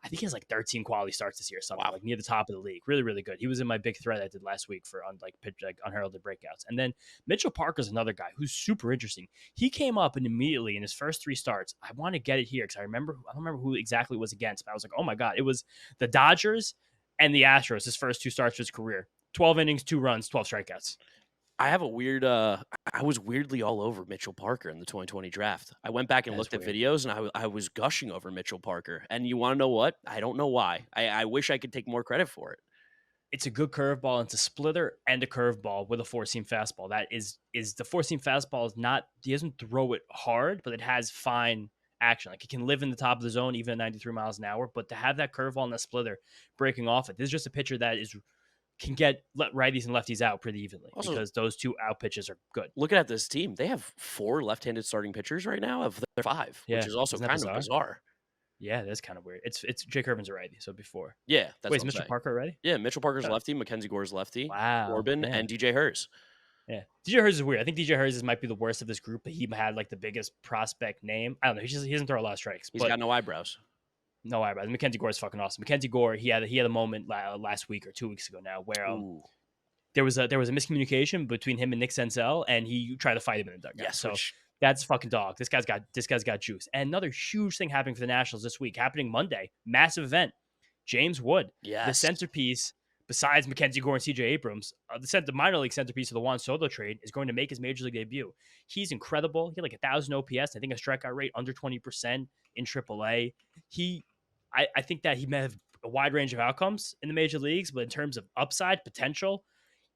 I think he has like 13 quality starts this year or something, like near the top of the league. Really, really good. He was in my big thread I did last week for unheralded breakouts. And then Mitchell Parker's another guy who's super interesting. He came up and immediately in his first 3 starts, I want to get it here because I don't remember who exactly it was against, but I was like, oh my God, it was the Dodgers and the Astros, his first 2 starts of his career. 12 innings, 2 runs, 12 strikeouts. I have a weird. I was weirdly all over Mitchell Parker in the 2020 draft. I went back and looked at videos, and I was gushing over Mitchell Parker. And you want to know what? I don't know why. I wish I could take more credit for it. It's a good curveball. It's a splitter and a curveball with a four-seam fastball. That is the four-seam fastball is not. He doesn't throw it hard, but it has fine action. Like it can live in the top of the zone even at 93 miles an hour. But to have that curveball and that splitter breaking off it, this is just a pitcher that can get righties and lefties out pretty evenly also, because those two out pitches are good. Looking at this team, they have 4 left-handed starting pitchers right now of their 5, which is also kind of bizarre. Yeah, that's kind of weird. It's Jake Irvin's a righty, so before. Yeah, that's wait, is Mr. Parker righty? Yeah, Mitchell Parker's lefty, Mackenzie Gore's lefty, wow, Corbin, and DJ Hers. Yeah, DJ Hers is weird. I think DJ Hers might be the worst of this group, but he had like the biggest prospect name. I don't know. He doesn't throw a lot of strikes. He's got no eyebrows. No eyebrows. Mackenzie Gore is fucking awesome. Mackenzie Gore, he had a moment last week or 2 weeks ago now where there was a miscommunication between him and Nick Senzel, and he tried to fight him in the dugout. Yes, so that's fucking dog. This guy's got juice. And another huge thing happening for the Nationals this week, happening Monday, massive event. James Wood, the centerpiece. Besides Mackenzie Gore and CJ Abrams, the minor league centerpiece of the Juan Soto trade is going to make his major league debut. He's incredible. He had like 1,000 OPS. I think a strikeout rate under 20% in AAA. I think that he may have a wide range of outcomes in the major leagues, but in terms of upside potential,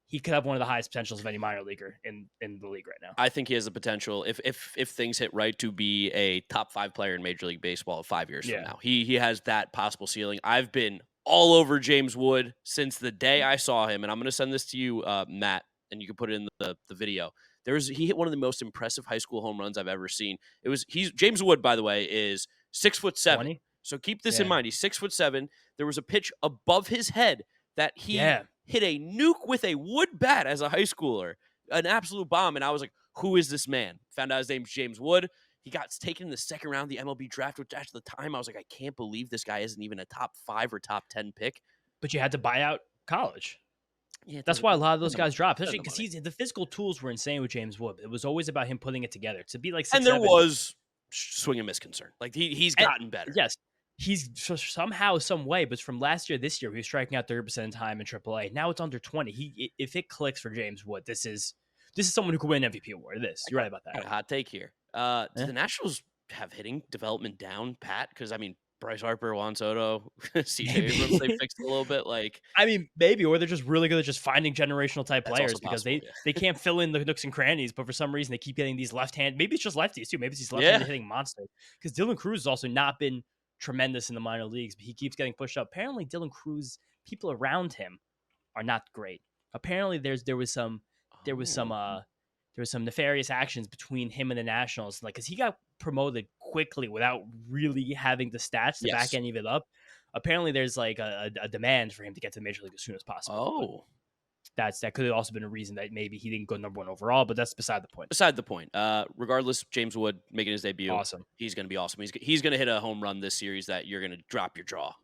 he could have one of the highest potentials of any minor leaguer in the league right now. I think he has the potential, if things hit right, to be a top 5 player in Major League Baseball 5 years from now. He has that possible ceiling. I've been all over James Wood since the day I saw him, and I'm going to send this to you, Matt, and you can put it in the video. He hit one of the most impressive high school home runs I've ever seen. James Wood, by the way, is 6'7". 20? So keep this in mind. He's 6'7". There was a pitch above his head that he hit a nuke with a wood bat as a high schooler, an absolute bomb. And I was like, who is this man? Found out his name's James Wood. He got taken in the second round of the MLB draft, which at the time I was like, I can't believe this guy isn't even a top 5 or top 10 pick. But you had to buy out college. Yeah, that's why a lot of those guys dropped, especially because the physical tools were insane with James Wood. It was always about him putting it together to be like 6'7". And there was swing and miss concern. Like he's gotten better. Yes. He's somehow, some way, but from last year, this year, he was striking out 30% of the time in AAA. Now it's under 20. If it clicks for James Wood, this is someone who could win an MVP award. You're right about that. Hot take here. Do the Nationals have hitting development down pat? Because I mean, Bryce Harper, Juan Soto, CJ Abrams, they fixed a little bit. Like, I mean, maybe, or they're just really good at just finding generational type players because they can't fill in the nooks and crannies, but for some reason they keep getting these left-hand. Maybe it's just lefties too. Maybe it's these left-handed hitting monsters. Because Dylan Cruz has also not been tremendous in the minor leagues, but he keeps getting pushed up. Apparently, Dylan Cruz, people around him are not great. Apparently, there was some nefarious actions between him and the Nationals, like because he got promoted quickly without really having the stats to back any of it up. Apparently, there's like a demand for him to get to the major league as soon as possible. That could have also been a reason that maybe he didn't go number 1 overall, but that's beside the point. Regardless, James Wood making his debut. Awesome. He's going to be awesome. He's going to hit a home run this series that you're going to drop your jaw.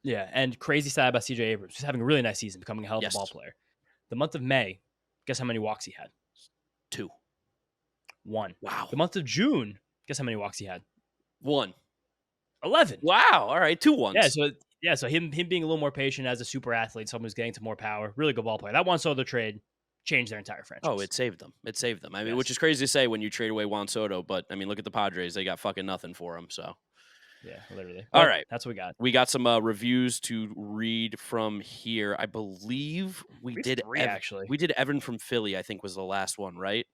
Yeah, and crazy stat about CJ Abrams. He's having a really nice season, becoming a hell of a ball player. The month of May, guess how many walks he had? 2. 1. Wow. The month of June, guess how many walks he had? 1. 11. Wow. All right, 2 ones. So him being a little more patient as a super athlete, someone who's getting to more power, really good ball player. That Juan Soto trade changed their entire franchise. Oh, it saved them. I mean, which is crazy to say when you trade away Juan Soto, but I mean, look at the Padres. They got fucking nothing for him, so. Yeah, literally. All right. That's what we got. We got some reviews to read from here. I believe we did 3, actually. We did Evan from Philly, I think was the last one, right?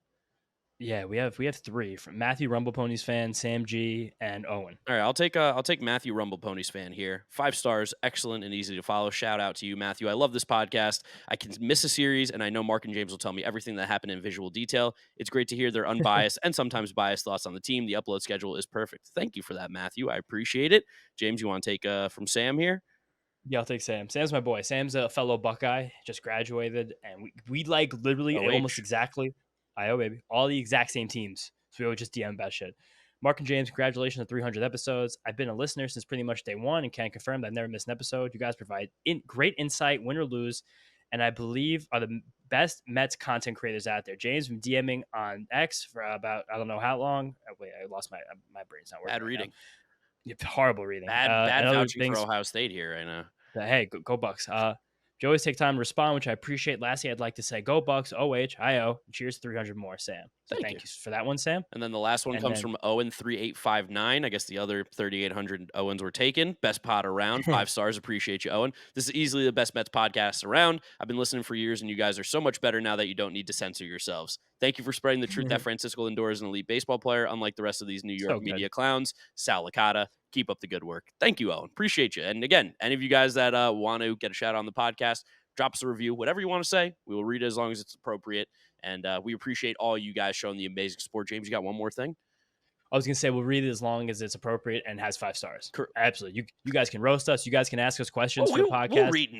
Yeah, we have 3 from Matthew Rumble Ponies fan, Sam G, and Owen. All right, I'll take Matthew Rumble Ponies fan here. 5 stars, excellent and easy to follow. Shout out to you, Matthew. I love this podcast. I can miss a series, and I know Mark and James will tell me everything that happened in visual detail. It's great to hear their unbiased and sometimes biased thoughts on the team. The upload schedule is perfect. Thank you for that, Matthew. I appreciate it. James, you want to take from Sam here? Yeah, I'll take Sam. Sam's my boy. Sam's a fellow Buckeye, just graduated, and we like literally almost exactly. I baby. All the exact same teams. So we always just DM about shit. Mark and James, congratulations on 300 episodes. I've been a listener since pretty much day 1 and can confirm that I've never missed an episode. You guys provide great insight, win or lose, and I believe are the best Mets content creators out there. James, been DMing on X for about, I don't know how long. Wait, I lost my brain's not working. Bad reading. Horrible reading. Bad vouching for Ohio State here right now. Hey, go Bucks. You always take time to respond, which I appreciate. Lastly, I'd like to say, go Bucks, OHIO. Cheers, 300 more, Sam. So thank you for that one, Sam. And then the last one comes from Owen3859. I guess the other 3,800 Owens were taken. Best pod around. 5 stars. Appreciate you, Owen. This is easily the best Mets podcast around. I've been listening for years, and you guys are so much better now that you don't need to censor yourselves. Thank you for spreading the truth that Francisco Lindor is an elite baseball player, unlike the rest of these New York media clowns. Sal Licata. Keep up the good work. Thank you, Owen. Appreciate you. And again, any of you guys that want to get a shout out on the podcast, drop us a review, whatever you want to say. We will read it as long as it's appropriate. And we appreciate all you guys showing the amazing support. James, you got one more thing? I was going to say, we'll read it as long as it's appropriate and has 5 stars. Absolutely. You guys can roast us. You guys can ask us questions for the podcast. We'll read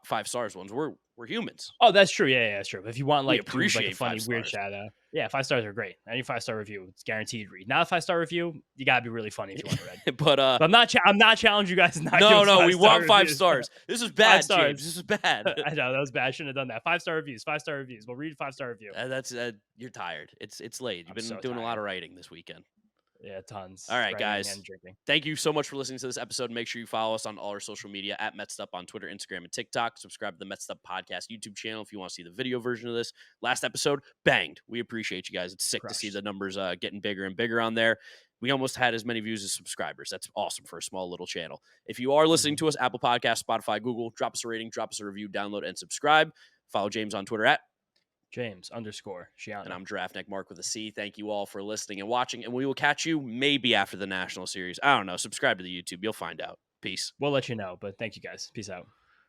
5 stars ones. We're humans. Oh, that's true. Yeah, that's true. If you want like appreciate a funny, weird shout out. Yeah, 5 stars are great. Any 5-star review, it's guaranteed read. Not a 5-star review, you gotta be really funny if you want to read. but I'm not challenging you guys. No, we want 5 stars. This is bad, James. This is bad. I know that was bad. I shouldn't have done that. 5-star reviews. 5-star reviews. We'll read a 5-star review. That's you're tired. It's late. You've been doing a lot of writing this weekend. Yeah, tons. All right, guys. Thank you so much for listening to this episode. Make sure you follow us on all our social media at Mets'd on Twitter, Instagram, and TikTok. Subscribe to the Mets'd Podcast YouTube channel if you want to see the video version of this. Last episode, banged. We appreciate you guys. It's sick to see the numbers getting bigger and bigger on there. We almost had as many views as subscribers. That's awesome for a small little channel. If you are listening to us, Apple Podcasts, Spotify, Google, drop us a rating, drop us a review, download, and subscribe. Follow James on Twitter at James_Shiano. And I'm Draftneck Mark with a C. Thank you all for listening and watching, and we will catch you maybe after the National Series. I don't know. Subscribe to the YouTube. You'll find out. Peace. We'll let you know, but thank you guys. Peace out.